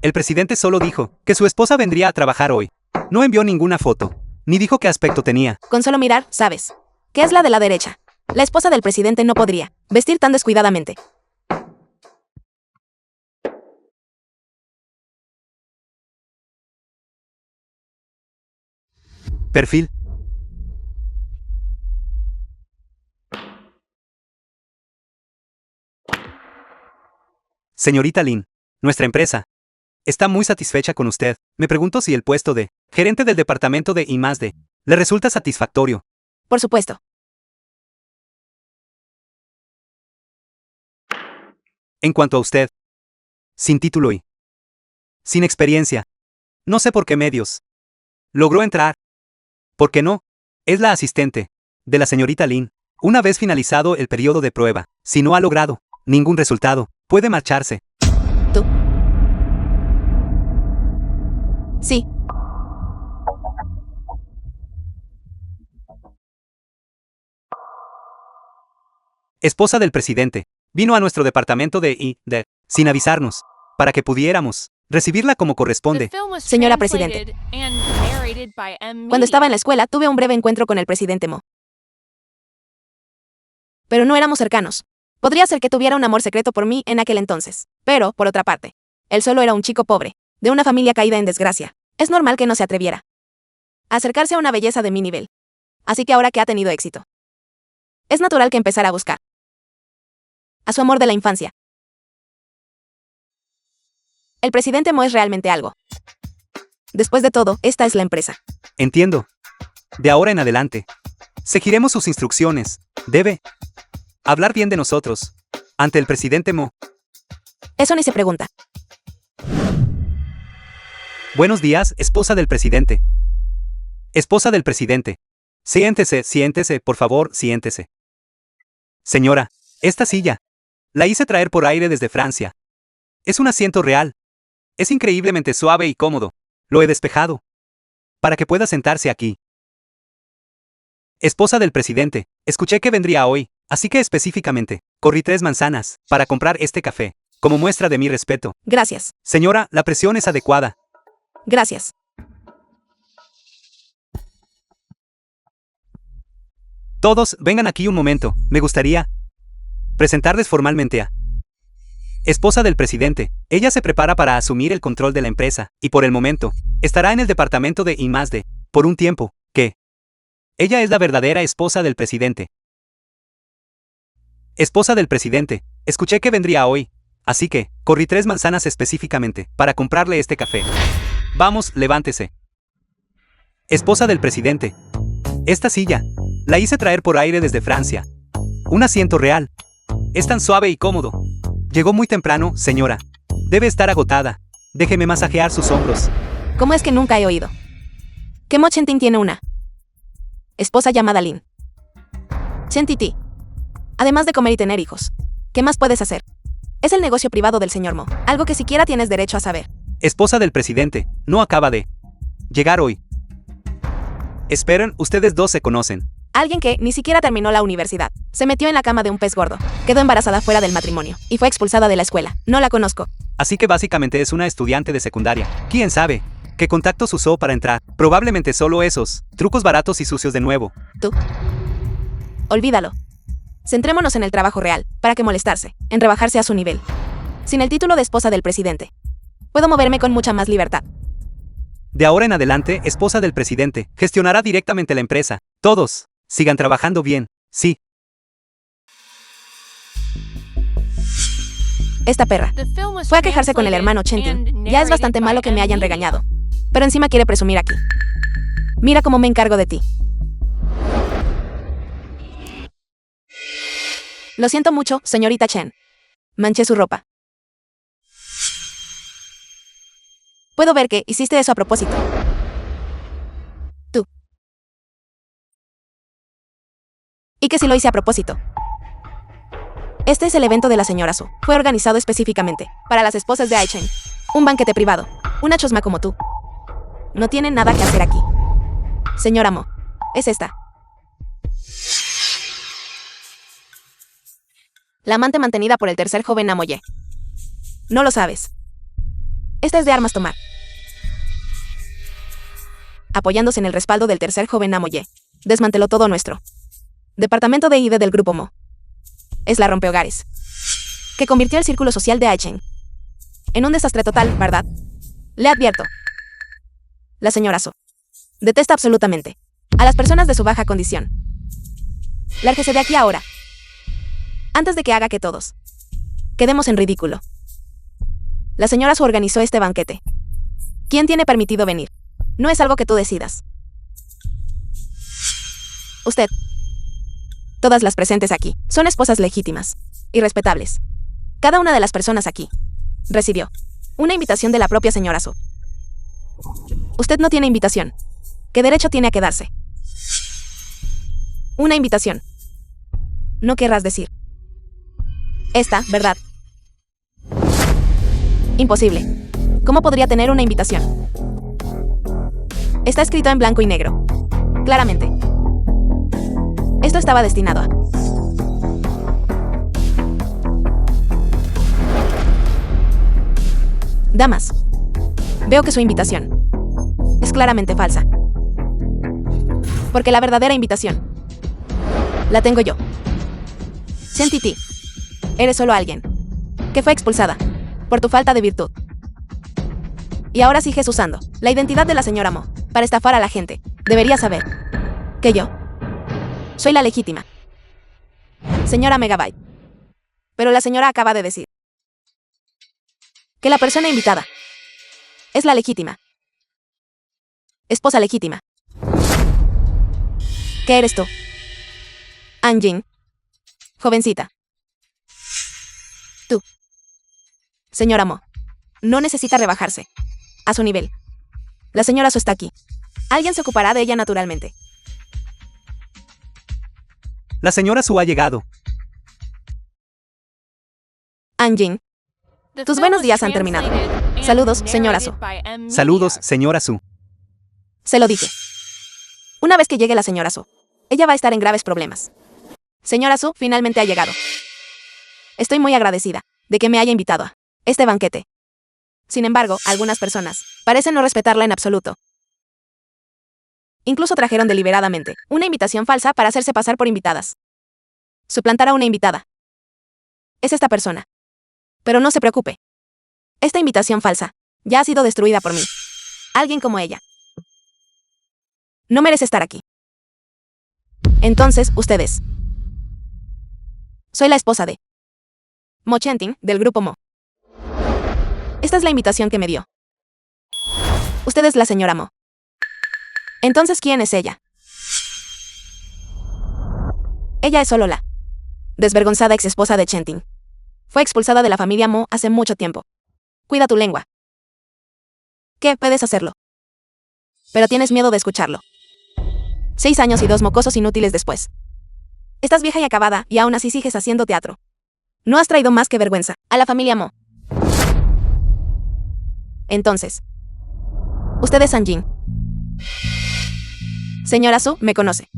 El presidente solo dijo que su esposa vendría a trabajar hoy. No envió ninguna foto, ni dijo qué aspecto tenía. Con solo mirar, sabes que es la de la derecha. La esposa del presidente no podría vestir tan descuidadamente. Perfil. Señorita Lin, nuestra empresa está muy satisfecha con usted. Me pregunto si el puesto de gerente del departamento de I+D le resulta satisfactorio. Por supuesto. En cuanto a usted, sin título y sin experiencia, no sé por qué medios logró entrar. ¿Por qué no? Es la asistente de la señorita Lin. Una vez finalizado el periodo de prueba, si no ha logrado ningún resultado, puede marcharse. ¿Tú? Sí. Esposa del presidente, vino a nuestro departamento de I+D sin avisarnos, para que pudiéramos recibirla como corresponde. Señora presidente. Cuando estaba en la escuela, tuve un breve encuentro con el presidente Mo. Pero no éramos cercanos. Podría ser que tuviera un amor secreto por mí en aquel entonces. Pero, por otra parte, él solo era un chico pobre, de una familia caída en desgracia. Es normal que no se atreviera a acercarse a una belleza de mi nivel. Así que ahora que ha tenido éxito, es natural que empezara a buscar a su amor de la infancia. El presidente Mo es realmente algo. Después de todo, esta es la empresa. Entiendo. De ahora en adelante, seguiremos sus instrucciones. Debe hablar bien de nosotros ante el presidente Mo. Eso ni se pregunta. Buenos días, esposa del presidente. Esposa del presidente. Siéntese, siéntese, por favor, siéntese. Señora, esta silla. La hice traer por aire desde Francia. Es un asiento real. Es increíblemente suave y cómodo. Lo he despejado. Para que pueda sentarse aquí. Esposa del presidente, escuché que vendría hoy, así que específicamente, corrí 3 manzanas, para comprar este café, como muestra de mi respeto. Gracias. Señora, la presión es adecuada. Gracias. Todos, vengan aquí un momento, me gustaría presentarles formalmente a esposa del presidente. Ella se prepara para asumir el control de la empresa, y por el momento, estará en el departamento de I+D, por un tiempo, que ella es la verdadera esposa del presidente. Esposa del presidente, escuché que vendría hoy, así que, corrí 3 manzanas específicamente, para comprarle este café. Vamos, levántese. Esposa del presidente. Esta silla, la hice traer por aire desde Francia. Un asiento real. Es tan suave y cómodo. Llegó muy temprano, señora. Debe estar agotada. Déjeme masajear sus hombros. ¿Cómo es que nunca he oído? Que Mo Chentin tiene una esposa llamada Lin Chentiti. Además de comer y tener hijos, ¿qué más puedes hacer? Es el negocio privado del señor Mo, algo que siquiera tienes derecho a saber. Esposa del presidente, no acaba de llegar hoy. Esperen, ustedes dos se conocen. Alguien que ni siquiera terminó la universidad. Se metió en la cama de un pez gordo. Quedó embarazada fuera del matrimonio. Y fue expulsada de la escuela. No la conozco. Así que básicamente es una estudiante de secundaria. ¿Quién sabe qué contactos usó para entrar? Probablemente solo esos. Trucos baratos y sucios de nuevo. Tú. Olvídalo. Centrémonos en el trabajo real. ¿Para qué molestarse? En rebajarse a su nivel. Sin el título de esposa del presidente, puedo moverme con mucha más libertad. De ahora en adelante, esposa del presidente, gestionará directamente la empresa. Todos, sigan trabajando bien, sí. Esta perra The film was fue a quejarse con el hermano translated Chentin. and Ya es bastante narrated malo by que me hayan M. regañado. Pero encima quiere presumir aquí. Mira cómo me encargo de ti. Lo siento mucho, señorita Chen. Manché su ropa. Puedo ver que hiciste eso a propósito. Tú. Y que si lo hice a propósito. Este es el evento de la señora Su. Fue organizado específicamente para las esposas de Ai Chen. Un banquete privado. Una chusma como tú. No tienen nada que hacer aquí. Señora Mo, es esta. La amante mantenida por el tercer joven Namoye. No lo sabes. Esta es de armas tomar. Apoyándose en el respaldo del tercer joven Namoye, desmanteló todo nuestro departamento de ID del grupo Mo. Es la rompehogares que convirtió el círculo social de Ai Chen en un desastre total, ¿verdad? Le advierto. La señora So detesta absolutamente a las personas de su baja condición. Lárguese de aquí ahora, antes de que haga que todos quedemos en ridículo. La señora Su organizó este banquete. ¿Quién tiene permitido venir? No es algo que tú decidas. Usted. Todas las presentes aquí son esposas legítimas y respetables. Cada una de las personas aquí recibió una invitación de la propia señora Su. Usted no tiene invitación. ¿Qué derecho tiene a quedarse? Una invitación. No querrás decir esta, ¿verdad? Imposible. ¿Cómo podría tener una invitación? Está escrito en blanco y negro. Claramente. Esto estaba destinado a... Damas, veo que su invitación es claramente falsa. Porque la verdadera invitación la tengo yo. Chentiti, eres solo alguien que fue expulsada por tu falta de virtud. Y ahora sigues usando la identidad de la señora Mo para estafar a la gente. Deberías saber que yo soy la legítima señora Megabyte. Pero la señora acaba de decir que la persona invitada es la legítima esposa legítima. ¿Qué eres tú? Anjing. Jovencita. Tú. Señora Mo, no necesita rebajarse a su nivel. La señora Su está aquí. Alguien se ocupará de ella naturalmente. La señora Su ha llegado. Anjin, The tus film buenos was días han terminado. translated and Saludos, señora narrated Su. by M. Saludos, Media. señora Su. Se lo dije. Una vez que llegue la señora Su, ella va a estar en graves problemas. Señora Su finalmente ha llegado. Estoy muy agradecida de que me haya invitado a este banquete. Sin embargo, algunas personas parecen no respetarla en absoluto. Incluso trajeron deliberadamente una invitación falsa para hacerse pasar por invitadas. Suplantar a una invitada. Es esta persona. Pero no se preocupe. Esta invitación falsa ya ha sido destruida por mí. Alguien como ella no merece estar aquí. Entonces, ustedes. Soy la esposa de Mo Chenting, del grupo Mo. Esta es la invitación que me dio. Usted es la señora Mo. Entonces, ¿quién es ella? Ella es solo la desvergonzada exesposa de Chenting. Fue expulsada de la familia Mo hace mucho tiempo. Cuida tu lengua. ¿Qué? Puedes hacerlo. Pero tienes miedo de escucharlo. 6 años y 2 mocosos inútiles después. Estás vieja y acabada, y aún así sigues haciendo teatro. No has traído más que vergüenza a la familia Mo. Entonces, usted es Anjin. Señora Su me conoce.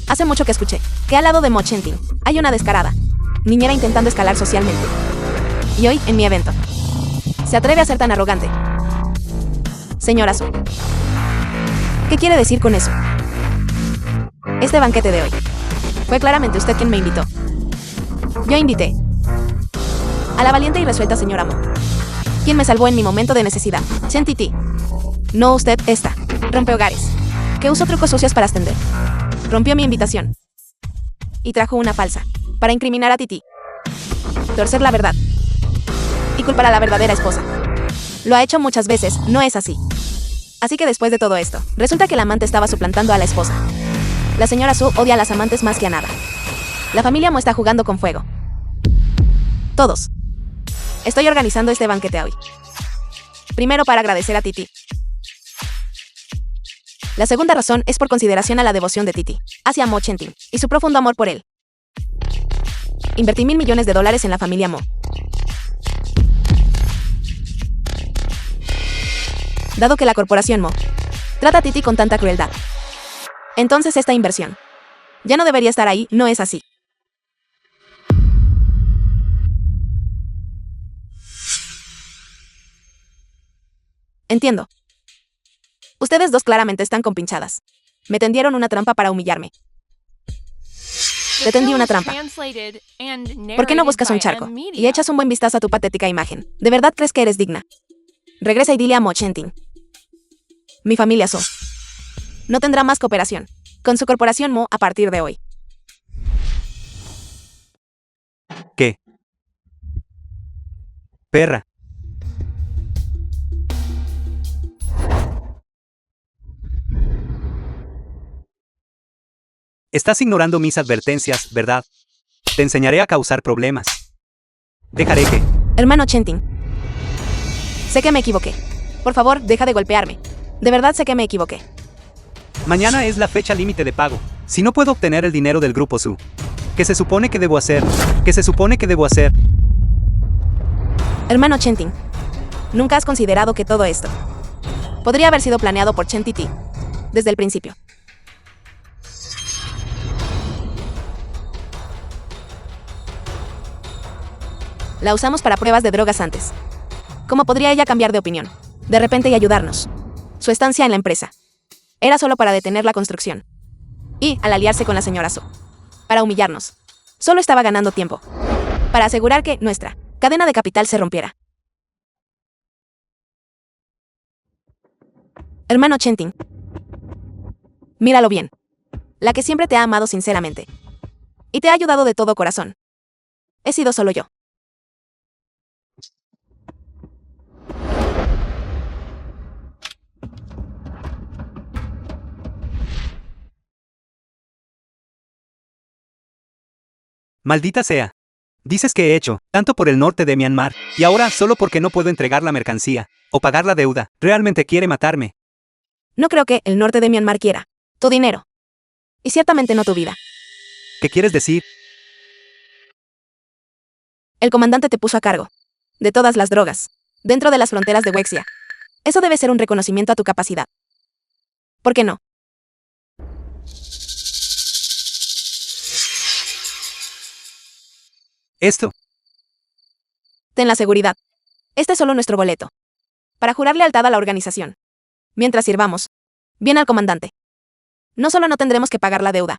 Hace mucho que escuché que al lado de Mo Chenting hay una descarada niñera intentando escalar socialmente. Y hoy, en mi evento, se atreve a ser tan arrogante. Señora Su, ¿qué quiere decir con eso? Este banquete de hoy fue claramente usted quien me invitó. Yo invité a la valiente y resuelta señora Mo, quien me salvó en mi momento de necesidad. Chen Titi. No usted, esta rompehogares, que usó trucos sucios para ascender. Rompió mi invitación y trajo una falsa para incriminar a Titi, torcer la verdad y culpar a la verdadera esposa. Lo ha hecho muchas veces, no es así. Así que después de todo esto, resulta que el amante estaba suplantando a la esposa. La señora Su odia a las amantes más que a nada. La familia Mo está jugando con fuego. Todos. Estoy organizando este banquete hoy. Primero para agradecer a Titi. La segunda razón es por consideración a la devoción de Titi hacia Mo Chenting y su profundo amor por él. Invertí $1.000 millones en la familia Mo. Dado que la corporación Mo trata a Titi con tanta crueldad, entonces esta inversión ya no debería estar ahí, ¿no es así? Entiendo. Ustedes dos claramente están compinchadas. Me tendieron una trampa para humillarme. Te tendí una trampa. ¿Por qué no buscas un charco y echas un buen vistazo a tu patética imagen? ¿De verdad crees que eres digna? Regresa y dile a Mo Chenting. Mi familia So no tendrá más cooperación con su corporación Mo a partir de hoy. ¿Qué? Perra. Estás ignorando mis advertencias, ¿verdad? Te enseñaré a causar problemas. Dejaré que... Hermano Chenting. Sé que me equivoqué. Por favor, deja de golpearme. De verdad sé que me equivoqué. Mañana es la fecha límite de pago. Si no puedo obtener el dinero del grupo Su, ¿qué se supone que debo hacer? ¿Qué se supone que debo hacer? Hermano Chenting. ¿Nunca has considerado que todo esto podría haber sido planeado por Chen Titi desde el principio? La usamos para pruebas de drogas antes. ¿Cómo podría ella cambiar de opinión de repente y ayudarnos? Su estancia en la empresa era solo para detener la construcción. Y, al aliarse con la señora So, para humillarnos, solo estaba ganando tiempo para asegurar que nuestra cadena de capital se rompiera. Hermano Chenting, míralo bien. La que siempre te ha amado sinceramente y te ha ayudado de todo corazón he sido solo yo. Maldita sea. Dices que he hecho, tanto por el norte de Myanmar, y ahora solo porque no puedo entregar la mercancía, o pagar la deuda, realmente quiere matarme. No creo que el norte de Myanmar quiera tu dinero. Y ciertamente no tu vida. ¿Qué quieres decir? El comandante te puso a cargo de todas las drogas dentro de las fronteras de Wexia. Eso debe ser un reconocimiento a tu capacidad. ¿Por qué no? Esto. Ten la seguridad. Este es solo nuestro boleto. Para jurar lealtad a la organización. Mientras sirvamos bien al comandante. No solo no tendremos que pagar la deuda,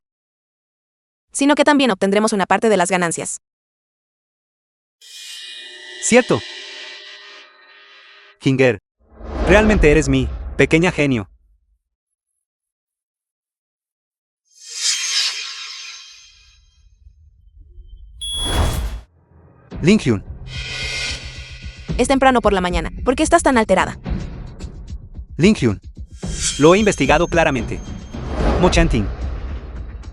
sino que también obtendremos una parte de las ganancias. Cierto. Hinger. Realmente eres mi pequeña genio. Lin Hyun. Es temprano por la mañana. ¿Por qué estás tan alterada? Lin Hyun. Lo he investigado claramente. Mo Chanting.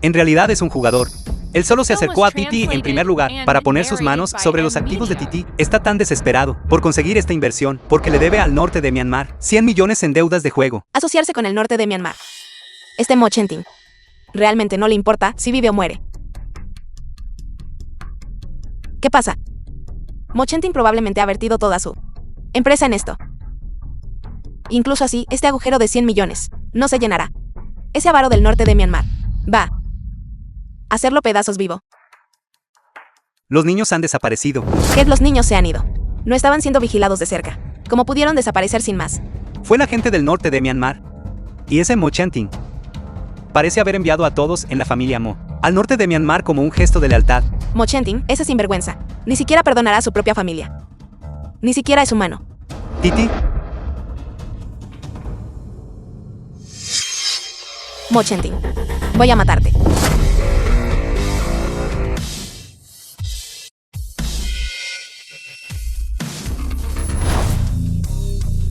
En realidad es un jugador. Él solo se acercó a Titi en primer lugar para poner sus manos sobre los activos de Titi. Está tan desesperado por conseguir esta inversión porque le debe al norte de Myanmar 100 millones en deudas de juego. Asociarse con el norte de Myanmar. Este Mo Chanting realmente no le importa si vive o muere. ¿Qué pasa? Mo Chanting probablemente ha vertido toda su empresa en esto. Incluso así, este agujero de 100 millones no se llenará. Ese avaro del norte de Myanmar va a hacerlo pedazos vivo. Los niños han desaparecido. Que los niños se han ido. No estaban siendo vigilados de cerca. ¿Cómo pudieron desaparecer sin más? Fue la gente del norte de Myanmar. Y ese Mo Chanting parece haber enviado a todos en la familia Mo al norte de Myanmar como un gesto de lealtad. Mo Chanting, ese sinvergüenza, ni siquiera perdonará a su propia familia. Ni siquiera es humano. Titi. Mo Chanting, voy a matarte.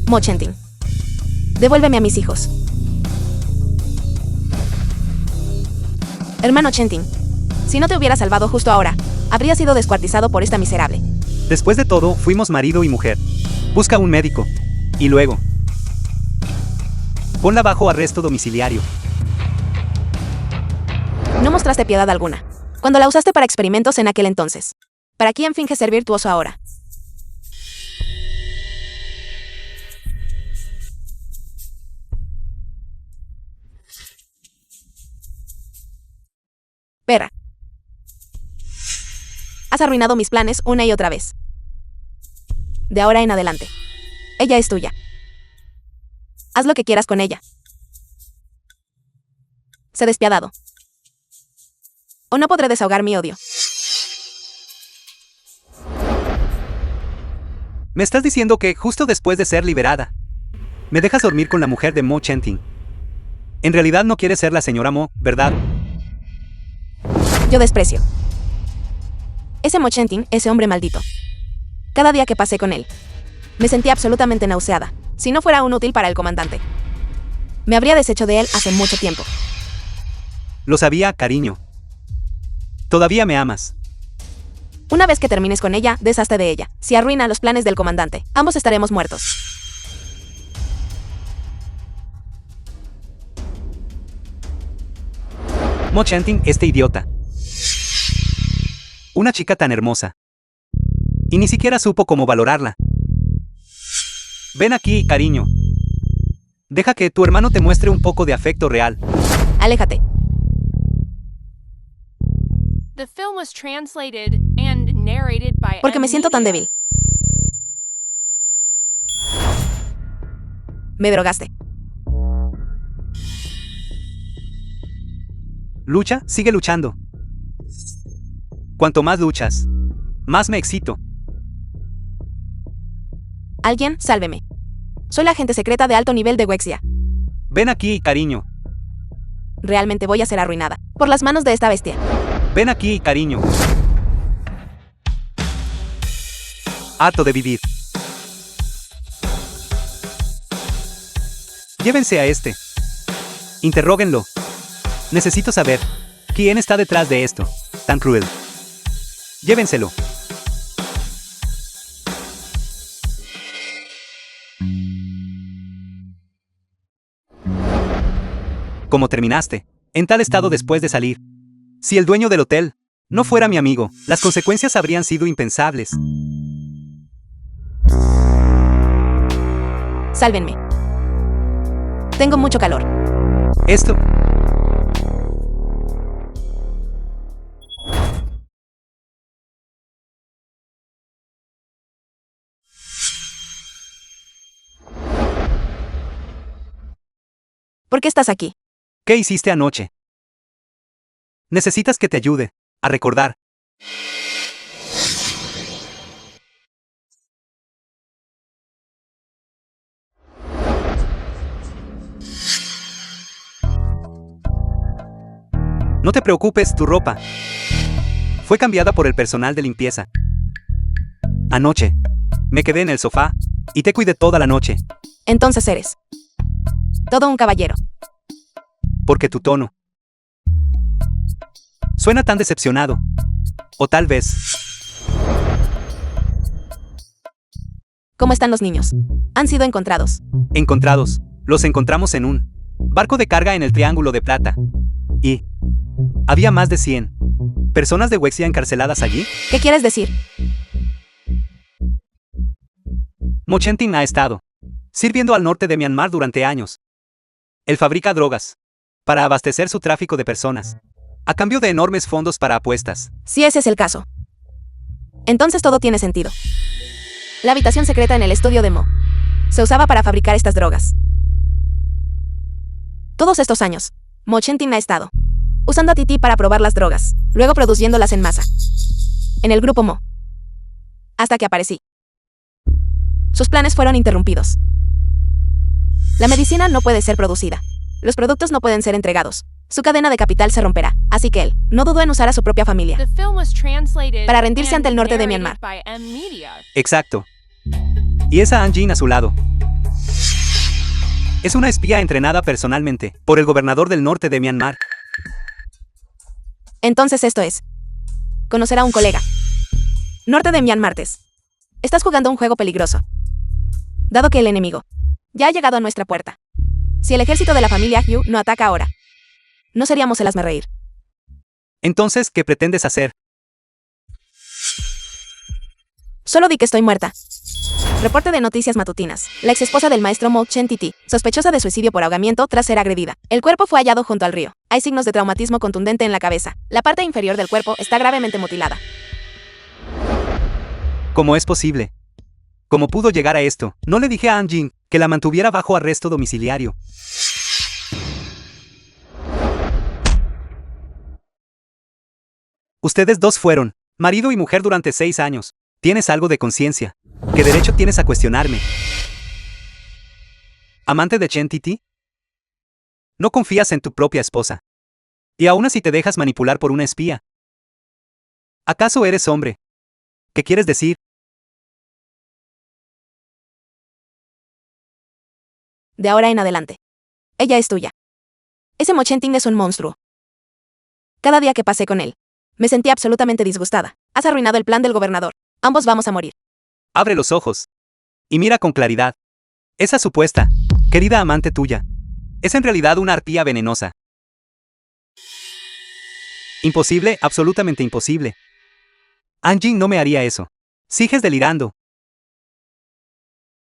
Mo Chanting, devuélveme a mis hijos. Hermano Chanting, si no te hubiera salvado justo ahora, habría sido descuartizado por esta miserable. Después de todo, fuimos marido y mujer. Busca un médico. Y luego, ponla bajo arresto domiciliario. No mostraste piedad alguna cuando la usaste para experimentos en aquel entonces. ¿Para quién finge ser virtuoso ahora? Perra. Has arruinado mis planes una y otra vez. De ahora en adelante, ella es tuya. Haz lo que quieras con ella. Sé despiadado. O no podré desahogar mi odio. Me estás diciendo que, justo después de ser liberada, me dejas dormir con la mujer de Mo Chanting. En realidad no quieres ser la señora Mo, ¿verdad? Yo desprecio ese Mo Chanting, ese hombre maldito. Cada día que pasé con él, me sentía absolutamente nauseada. Si no fuera un útil para el comandante, me habría deshecho de él hace mucho tiempo. Lo sabía, cariño. Todavía me amas. Una vez que termines con ella, deshazte de ella. Si arruina los planes del comandante, ambos estaremos muertos. Mo Chanting, este idiota. Una chica tan hermosa. Y ni siquiera supo cómo valorarla. Ven aquí, cariño. Deja que tu hermano te muestre un poco de afecto real. Aléjate. The film was translated and narrated by Porque me siento tan débil. Me drogaste. Lucha, sigue luchando. Cuanto más luchas, más me excito. Alguien, sálveme. Soy la agente secreta de alto nivel de Wexia. Ven aquí, cariño. Realmente voy a ser arruinada por las manos de esta bestia. Ven aquí, cariño. Harto de vivir. Llévense a este. Interróguenlo. Necesito saber quién está detrás de esto tan cruel. Llévenselo. ¿Cómo terminaste? En tal estado después de salir. Si el dueño del hotel no fuera mi amigo, las consecuencias habrían sido impensables. Sálvenme. Tengo mucho calor. Esto... ¿Por qué estás aquí? ¿Qué hiciste anoche? Necesitas que te ayude a recordar. No te preocupes, tu ropa fue cambiada por el personal de limpieza. Anoche me quedé en el sofá y te cuidé toda la noche, Entonces eres todo un caballero. porque tu tono suena tan decepcionado. O tal vez... ¿Cómo están los niños? Han sido encontrados. Encontrados. Los encontramos en un barco de carga en el Triángulo de Plata. Y había más de 100 personas de Wexia encarceladas allí. ¿Qué quieres decir? Mochentin ha estado sirviendo al norte de Myanmar durante años. Él fabrica drogas para abastecer su tráfico de personas, a cambio de enormes fondos para apuestas. Si ese es el caso, entonces todo tiene sentido. La habitación secreta en el estudio de Mo se usaba para fabricar estas drogas. Todos estos años, Mo Chentin ha estado usando a Titi para probar las drogas, luego produciéndolas en masa en el grupo Mo, hasta que aparecí. Sus planes fueron interrumpidos. La medicina no puede ser producida. Los productos no pueden ser entregados. Su cadena de capital se romperá, así que él no dudó en usar a su propia familia The film was translated para rendirse ante el norte de and narrated Myanmar. by M-Media. Exacto. Y esa Anjin a su lado es una espía entrenada personalmente por el gobernador del norte de Myanmar. Entonces esto es conocer a un colega. Norte de Myanmar. Estás jugando un juego peligroso, dado que el enemigo ya ha llegado a nuestra puerta. Si el ejército de la familia Hugh no ataca ahora, no seríamos el hazmerreír. Entonces, ¿qué pretendes hacer? Solo di que estoy muerta. Reporte de noticias matutinas. La exesposa del maestro Mo Chen Titi, sospechosa de suicidio por ahogamiento tras ser agredida. El cuerpo fue hallado junto al río. Hay signos de traumatismo contundente en la cabeza. La parte inferior del cuerpo está gravemente mutilada. ¿Cómo es posible? ¿Cómo pudo llegar a esto? No le dije a Anjin que la mantuviera bajo arresto domiciliario. Ustedes dos fueron marido y mujer durante 6 años. ¿Tienes algo de conciencia? ¿Qué derecho tienes a cuestionarme? ¿Amante de Chen Titi? No confías en tu propia esposa. Y aún así te dejas manipular por una espía. ¿Acaso eres hombre? ¿Qué quieres decir? De ahora en adelante, ella es tuya. Ese Mo Chen Ting es un monstruo. Cada día que pasé con él, me sentí absolutamente disgustada. Has arruinado el plan del gobernador. Ambos vamos a morir. Abre los ojos y mira con claridad. Esa supuesta, querida amante tuya, es en realidad una arpía venenosa. Imposible, absolutamente imposible. Anjin no me haría eso. Sigues delirando.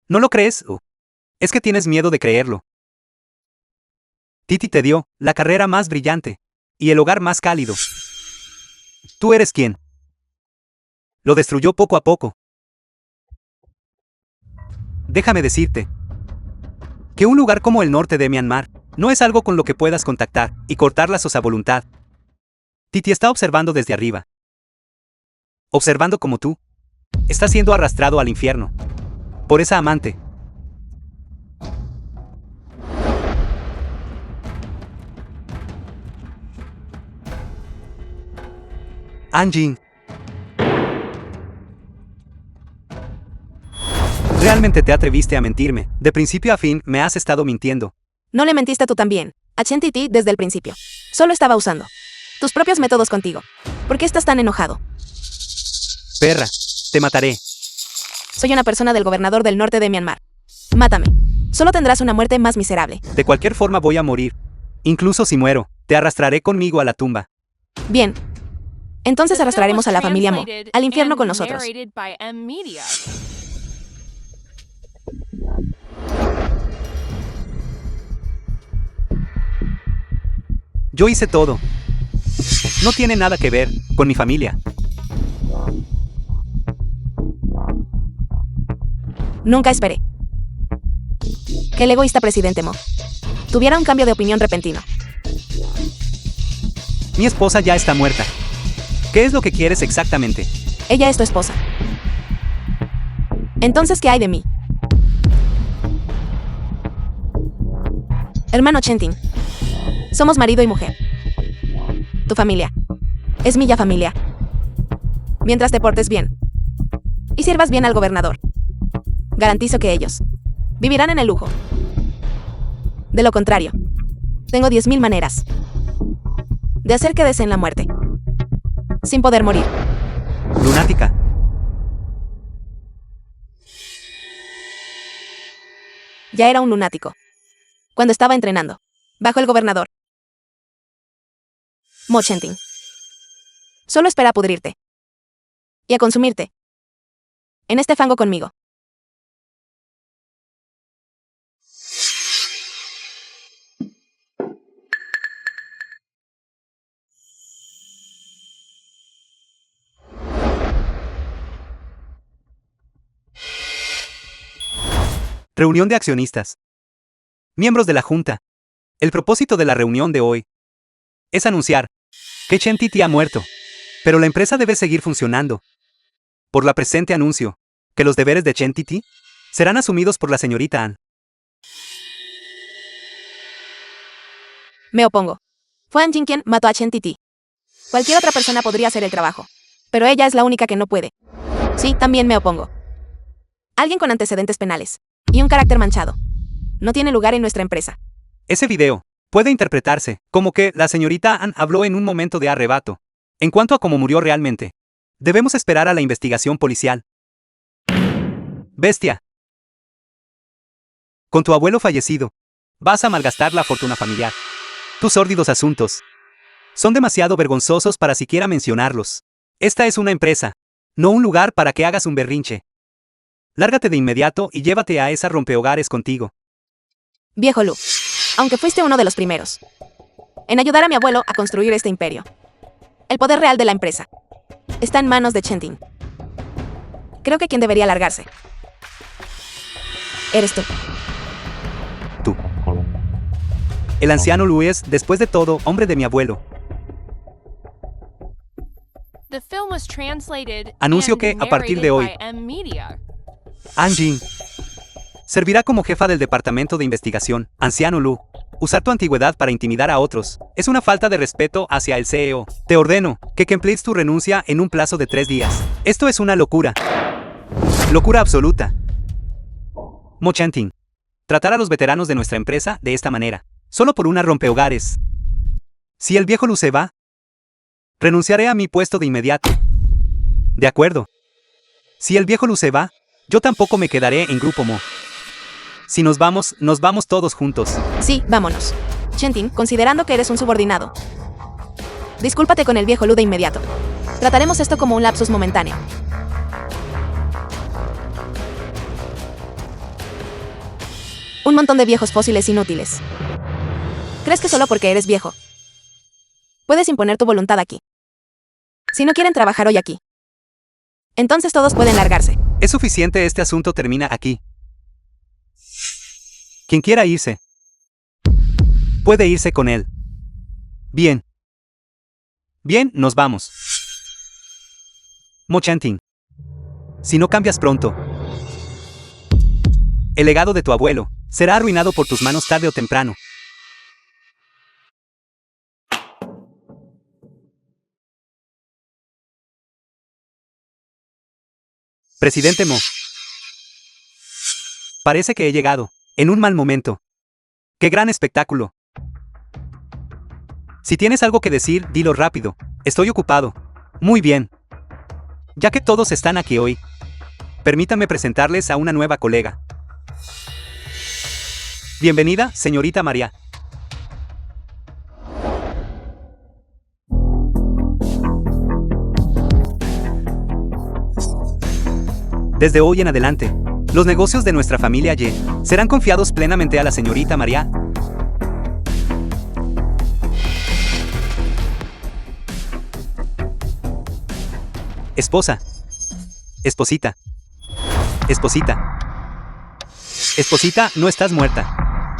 ¿No lo crees? Es que tienes miedo de creerlo. Titi te dio la carrera más brillante y el hogar más cálido. ¿Tú eres quién? Lo destruyó poco a poco. Déjame decirte que un lugar como el norte de Myanmar no es algo con lo que puedas contactar y cortar lazos a voluntad. Titi está observando desde arriba. Observando como tú estás siendo arrastrado al infierno por esa amante. Anjin. Realmente te atreviste a mentirme. De principio a fin, me has estado mintiendo. No le mentiste tú también. A Chen Titi desde el principio. Solo estaba usando tus propios métodos contigo. ¿Por qué estás tan enojado? Perra, te mataré. Soy una persona del gobernador del norte de Myanmar. Mátame. Solo tendrás una muerte más miserable. De cualquier forma voy a morir. Incluso si muero, te arrastraré conmigo a la tumba. Bien. Entonces The film arrastraremos was a la familia Mo translated al infierno and con nosotros. narrated by M Media. Yo hice todo. No tiene nada que ver con mi familia. Nunca esperé que el egoísta presidente Mo tuviera un cambio de opinión repentino. Mi esposa ya está muerta. ¿Qué es lo que quieres exactamente? Ella es tu esposa. Entonces, ¿qué hay de mí? Hermano Chentin. Somos marido y mujer. Tu familia es mi ya familia. Mientras te portes bien y sirvas bien al gobernador, garantizo que ellos vivirán en el lujo. De lo contrario, tengo 10.000 maneras de hacer que deseen la muerte sin poder morir. Lunática. Ya era un lunático cuando estaba entrenando bajo el gobernador Mo Chentin. Solo espera a pudrirte y a consumirte en este fango conmigo. Reunión de accionistas. Miembros de la Junta. El propósito de la reunión de hoy es anunciar que Chentity ha muerto, pero la empresa debe seguir funcionando. Por la presente anuncio, que los deberes de Chentity serán asumidos por la señorita Ann. Me opongo. Fue Ann Jin quien mató a Chen Titi. Cualquier otra persona podría hacer el trabajo, pero ella es la única que no puede. Sí, también me opongo. Alguien con antecedentes penales y un carácter manchado no tiene lugar en nuestra empresa. Ese video puede interpretarse como que la señorita Ann habló en un momento de arrebato. En cuanto a cómo murió realmente, debemos esperar a la investigación policial. Bestia. Con tu abuelo fallecido, vas a malgastar la fortuna familiar. Tus sórdidos asuntos son demasiado vergonzosos para siquiera mencionarlos. Esta es una empresa, no un lugar para que hagas un berrinche. Lárgate de inmediato y llévate a esa rompehogares contigo. Viejo Lu, aunque fuiste uno de los primeros en ayudar a mi abuelo a construir este imperio, el poder real de la empresa está en manos de Chentin. Creo que quien debería largarse eres tú. Tú. El anciano Lu es, después de todo, hombre de mi abuelo. The film was translated Anuncio and que, a partir de hoy, narrated by M Media. Ann Jin servirá como jefa del departamento de investigación. Anciano Lu, usar tu antigüedad para intimidar a otros es una falta de respeto hacia el CEO. Te ordeno que emplees tu renuncia en un plazo de 3 días. Esto es una locura. Locura absoluta. Mo Chentin. Tratar a los veteranos de nuestra empresa de esta manera, solo por una rompehogares. Si el viejo Lu se va, renunciaré a mi puesto de inmediato. De acuerdo. Si el viejo Lu se va, yo tampoco me quedaré en Grupo Mo. Si nos vamos todos juntos. Sí, vámonos. Chentin, considerando que eres un subordinado, discúlpate con el viejo Lu de inmediato. Trataremos esto como un lapsus momentáneo. Un montón de viejos fósiles inútiles. ¿Crees que solo porque eres viejo puedes imponer tu voluntad aquí? Si no quieren trabajar hoy aquí, entonces todos pueden largarse. Es suficiente, este asunto termina aquí. Quien quiera irse, puede irse con él. Bien. Bien, nos vamos. Mo Chentin. Si no cambias pronto, el legado de tu abuelo será arruinado por tus manos tarde o temprano. Presidente Mo. Parece que he llegado en un mal momento. ¡Qué gran espectáculo! Si tienes algo que decir, dilo rápido. Estoy ocupado. Muy bien. Ya que todos están aquí hoy, permítanme presentarles a una nueva colega. Bienvenida, señorita María. Desde hoy en adelante, los negocios de nuestra familia Y serán confiados plenamente a la señorita María. Esposa. Esposita. Esposita. Esposita, no estás muerta.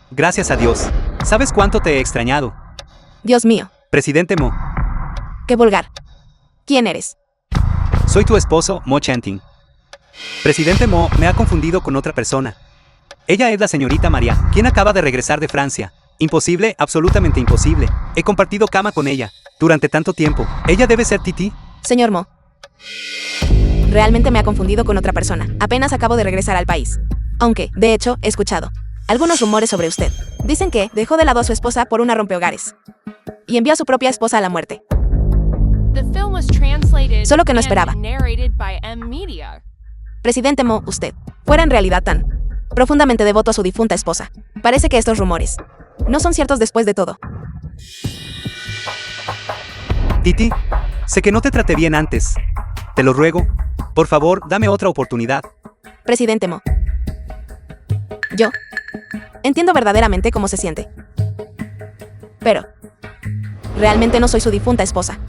Gracias a Dios. ¿Sabes cuánto te he extrañado? Dios mío, Presidente Mo. qué vulgar. ¿Quién eres? Soy tu esposo, Mo Chanting. Presidente Mo me ha confundido con otra persona. Ella es la señorita María, quien acaba de regresar de Francia. Imposible, absolutamente imposible. He compartido cama con ella durante tanto tiempo. Ella debe ser Titi. Señor Mo. Realmente me ha confundido con otra persona. Apenas acabo de regresar al país. Aunque, de hecho, he escuchado algunos rumores sobre usted. Dicen que dejó de lado a su esposa por una rompehogares. Y envió a su propia esposa a la muerte. Solo que no esperaba. Presidente Mo, usted fuera en realidad tan profundamente devoto a su difunta esposa. Parece que estos rumores no son ciertos después de todo. Titi, sé que no te traté bien antes. Te lo ruego. Por favor, dame otra oportunidad. Presidente Mo. Yo entiendo verdaderamente cómo se siente. Pero realmente no soy su difunta esposa.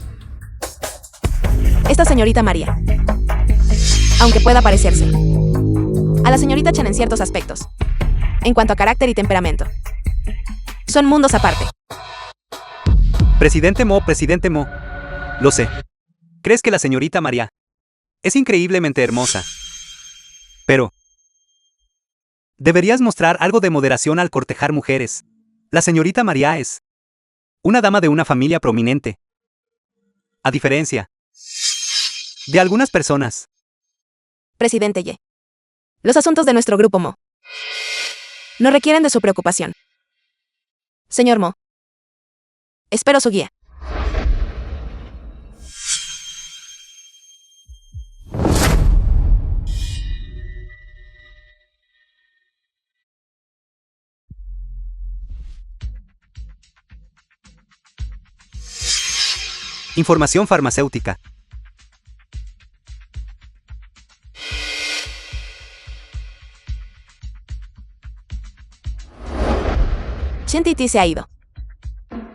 Esta señorita María, aunque pueda parecerse a la señorita Chen en ciertos aspectos, en cuanto a carácter y temperamento, son mundos aparte. Presidente Mo, lo sé. ¿Crees que la señorita María es increíblemente hermosa? Pero deberías mostrar algo de moderación al cortejar mujeres. La señorita María es una dama de una familia prominente. A diferencia de algunas personas. Presidente Ye. Los asuntos de nuestro grupo Mo no requieren de su preocupación. Señor Mo, espero su guía. Información farmacéutica. Chen Titi se ha ido.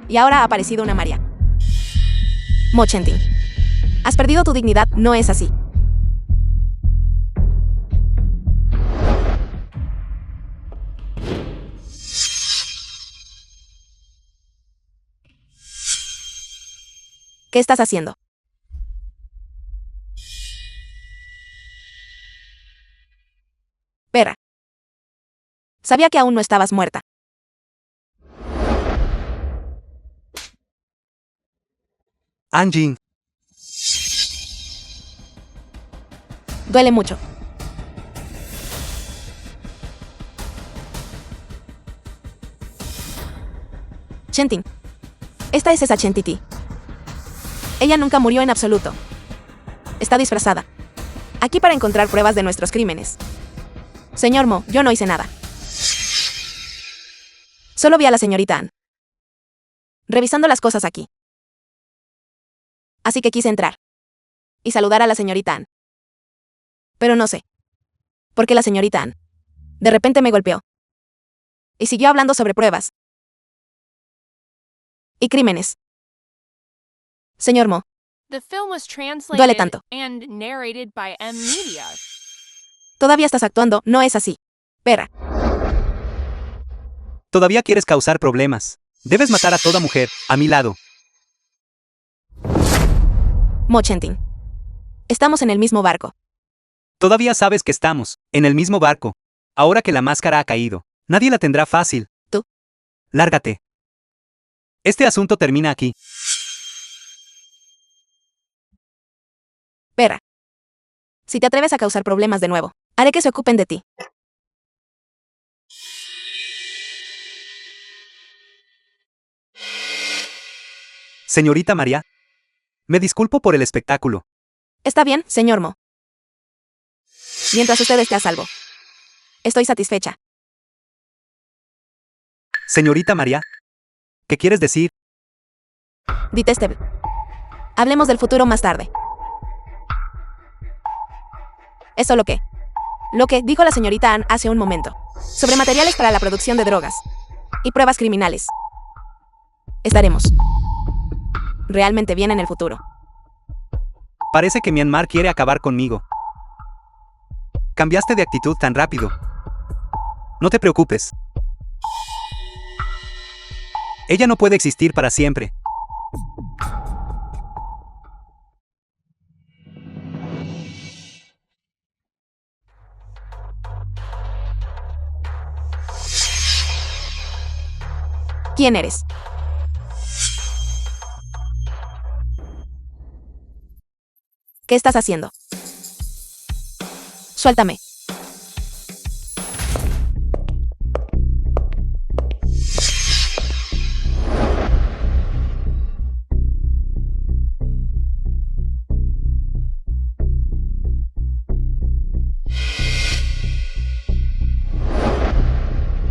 Y ahora ha aparecido una María. Mo Chenting. Has perdido tu dignidad, no es así. ¿Qué estás haciendo? Perra. Sabía que aún no estabas muerta. Anjing. Duele mucho. Chenting. Esta es esa Chen Titi. Ella nunca murió en absoluto. Está disfrazada. Aquí para encontrar pruebas de nuestros crímenes. Señor Mo, yo no hice nada. Solo vi a la señorita Ann revisando las cosas aquí. Así que quise entrar y saludar a la señorita Ann. Pero no sé por qué la señorita Ann de repente me golpeó y siguió hablando sobre pruebas y crímenes. Señor Mo, Duele tanto. tanto. todavía estás actuando, no es así. Perra. Todavía quieres causar problemas. Debes matar a toda mujer, a mi lado. Mo Chenting. Estamos en el mismo barco. Todavía sabes que estamos en el mismo barco. Ahora que la máscara ha caído, nadie la tendrá fácil. Tú. Lárgate. Este asunto termina aquí. Perra. Si te atreves a causar problemas de nuevo, haré que se ocupen de ti. Señorita María, me disculpo por el espectáculo. Está bien, señor Mo. Mientras usted esté a salvo. Estoy satisfecha. Señorita María, ¿qué quieres decir? Detestable. Hablemos del futuro más tarde. Es solo que... Lo que dijo la señorita Ann hace un momento. Sobre materiales para la producción de drogas. Y pruebas criminales. Estaremos realmente bien en el futuro. Parece que Myanmar quiere acabar conmigo. Cambiaste de actitud tan rápido. No te preocupes. Ella no puede existir para siempre. ¿Quién eres? ¿Qué estás haciendo? Suéltame.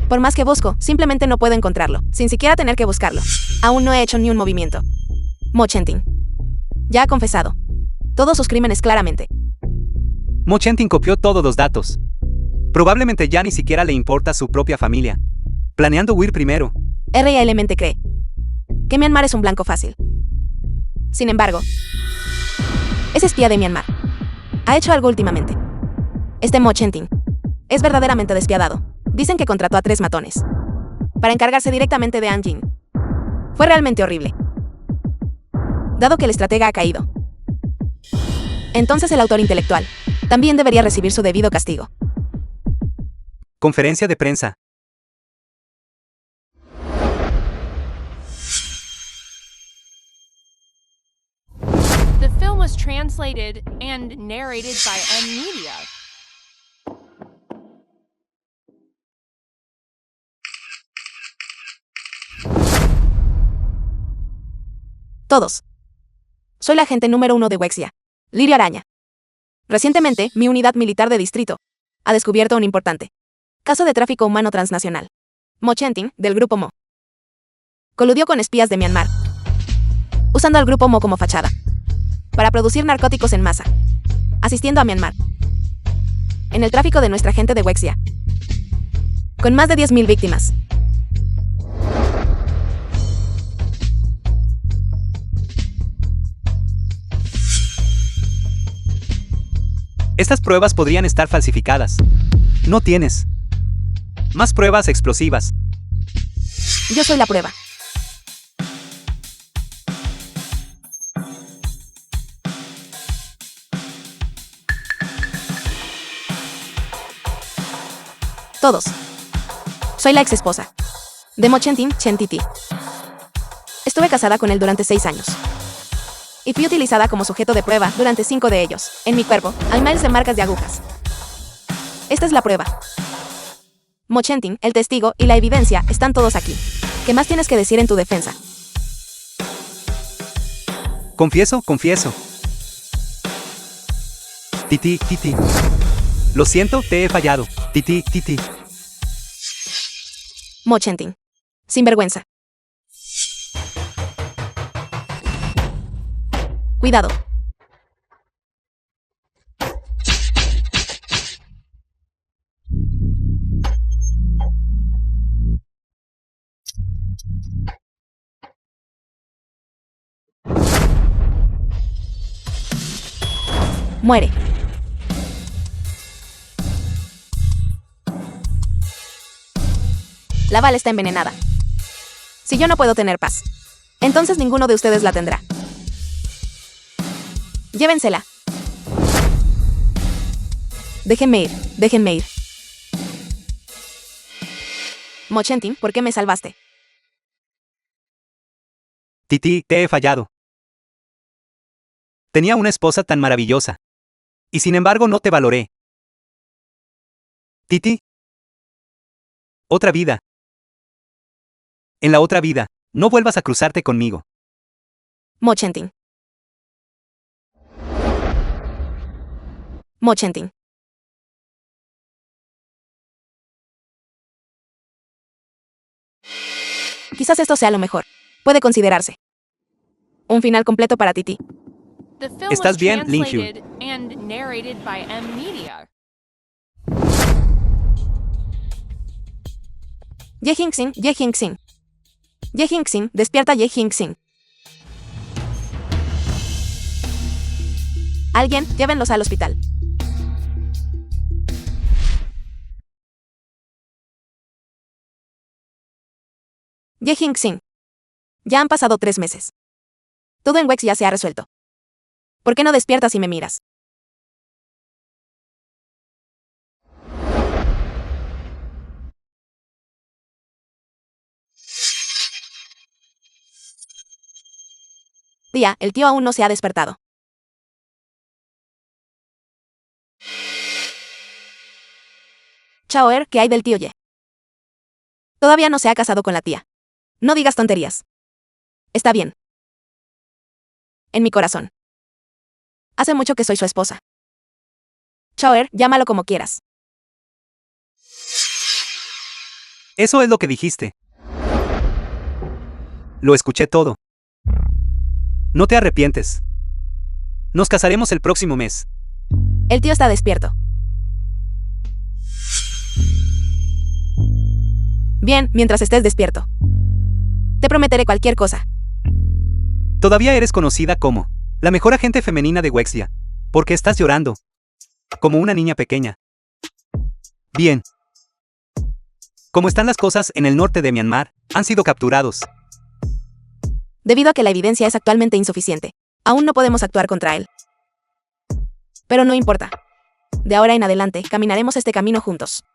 Por más que busco, simplemente no puedo encontrarlo, sin siquiera tener que buscarlo. Aún no he hecho ni un movimiento. Mo Chentin. Ya ha confesado todos sus crímenes claramente. Mo Chentin copió todos los datos. Probablemente ya ni siquiera le importa su propia familia. Planeando huir primero. Realmente cree que Myanmar es un blanco fácil. Sin embargo, es espía de Myanmar. Ha hecho algo últimamente. Este Mo Chentin es verdaderamente despiadado. Dicen que contrató a 3 matones para encargarse directamente de An Jin. Fue realmente horrible. Dado que el estratega ha caído, entonces el autor intelectual también debería recibir su debido castigo. Conferencia de prensa. The film was translated and narrated by M Media. Todos. Soy la agente número 1 de Wexia, Liria Araña. Recientemente, mi unidad militar de distrito ha descubierto un importante caso de tráfico humano transnacional. Mo Chentin, del Grupo Mo, coludió con espías de Myanmar, usando al Grupo Mo como fachada para producir narcóticos en masa, asistiendo a Myanmar en el tráfico de nuestra gente de Wexia, con más de 10.000 víctimas. Estas pruebas podrían estar falsificadas. No tienes más pruebas explosivas. Yo soy la prueba. Todos. Soy la ex esposa de Mo Chentin, Chentiti. Estuve casada con él durante 6 años. Y fui utilizada como sujeto de prueba durante 5 de ellos. En mi cuerpo hay miles de marcas de agujas. Esta es la prueba. Mo Chentin, el testigo y la evidencia están todos aquí. ¿Qué más tienes que decir en tu defensa? Confieso. Titi. Lo siento, te he fallado. Titi. Mo Chentin. Sinvergüenza. Cuidado. Muere. La bala está envenenada. Si yo no puedo tener paz, entonces ninguno de ustedes la tendrá. Llévensela. Déjenme ir. Mo Chentin, ¿por qué me salvaste? Titi, te he fallado. Tenía una esposa tan maravillosa. Y sin embargo no te valoré. Titi. Otra vida. En la otra vida, no vuelvas a cruzarte conmigo. Mo Chentin. Mo Chentin. Quizás esto sea lo mejor. Puede considerarse un final completo para Titi. The film ¿Estás was bien, Lin Hyun? translated and narrated by M Media. Ye Hing-sin, Ye Hing-sin. Ye Hing-sin, despierta Ye Hing-sin. Alguien, llévenlos al hospital. Ye Hing-sin. Ya han pasado 3 meses. Todo en Wex ya se ha resuelto. ¿Por qué no despiertas y me miras? Tía, el tío aún no se ha despertado. Chaoer, ¿qué hay del tío Ye? Todavía no se ha casado con la tía. No digas tonterías. Está bien. En mi corazón. Hace mucho que soy su esposa. Chaoer, llámalo como quieras. Eso es lo que dijiste. Lo escuché todo. No te arrepientes. Nos casaremos el próximo mes. El tío está despierto. Bien, mientras estés despierto. Te prometeré cualquier cosa. Todavía eres conocida como la mejor agente femenina de Wexia. ¿Por qué estás llorando? Como una niña pequeña. Bien. ¿Cómo están las cosas en el norte de Myanmar? Han sido capturados. Debido a que la evidencia es actualmente insuficiente, aún no podemos actuar contra él. Pero no importa. De ahora en adelante, caminaremos este camino juntos.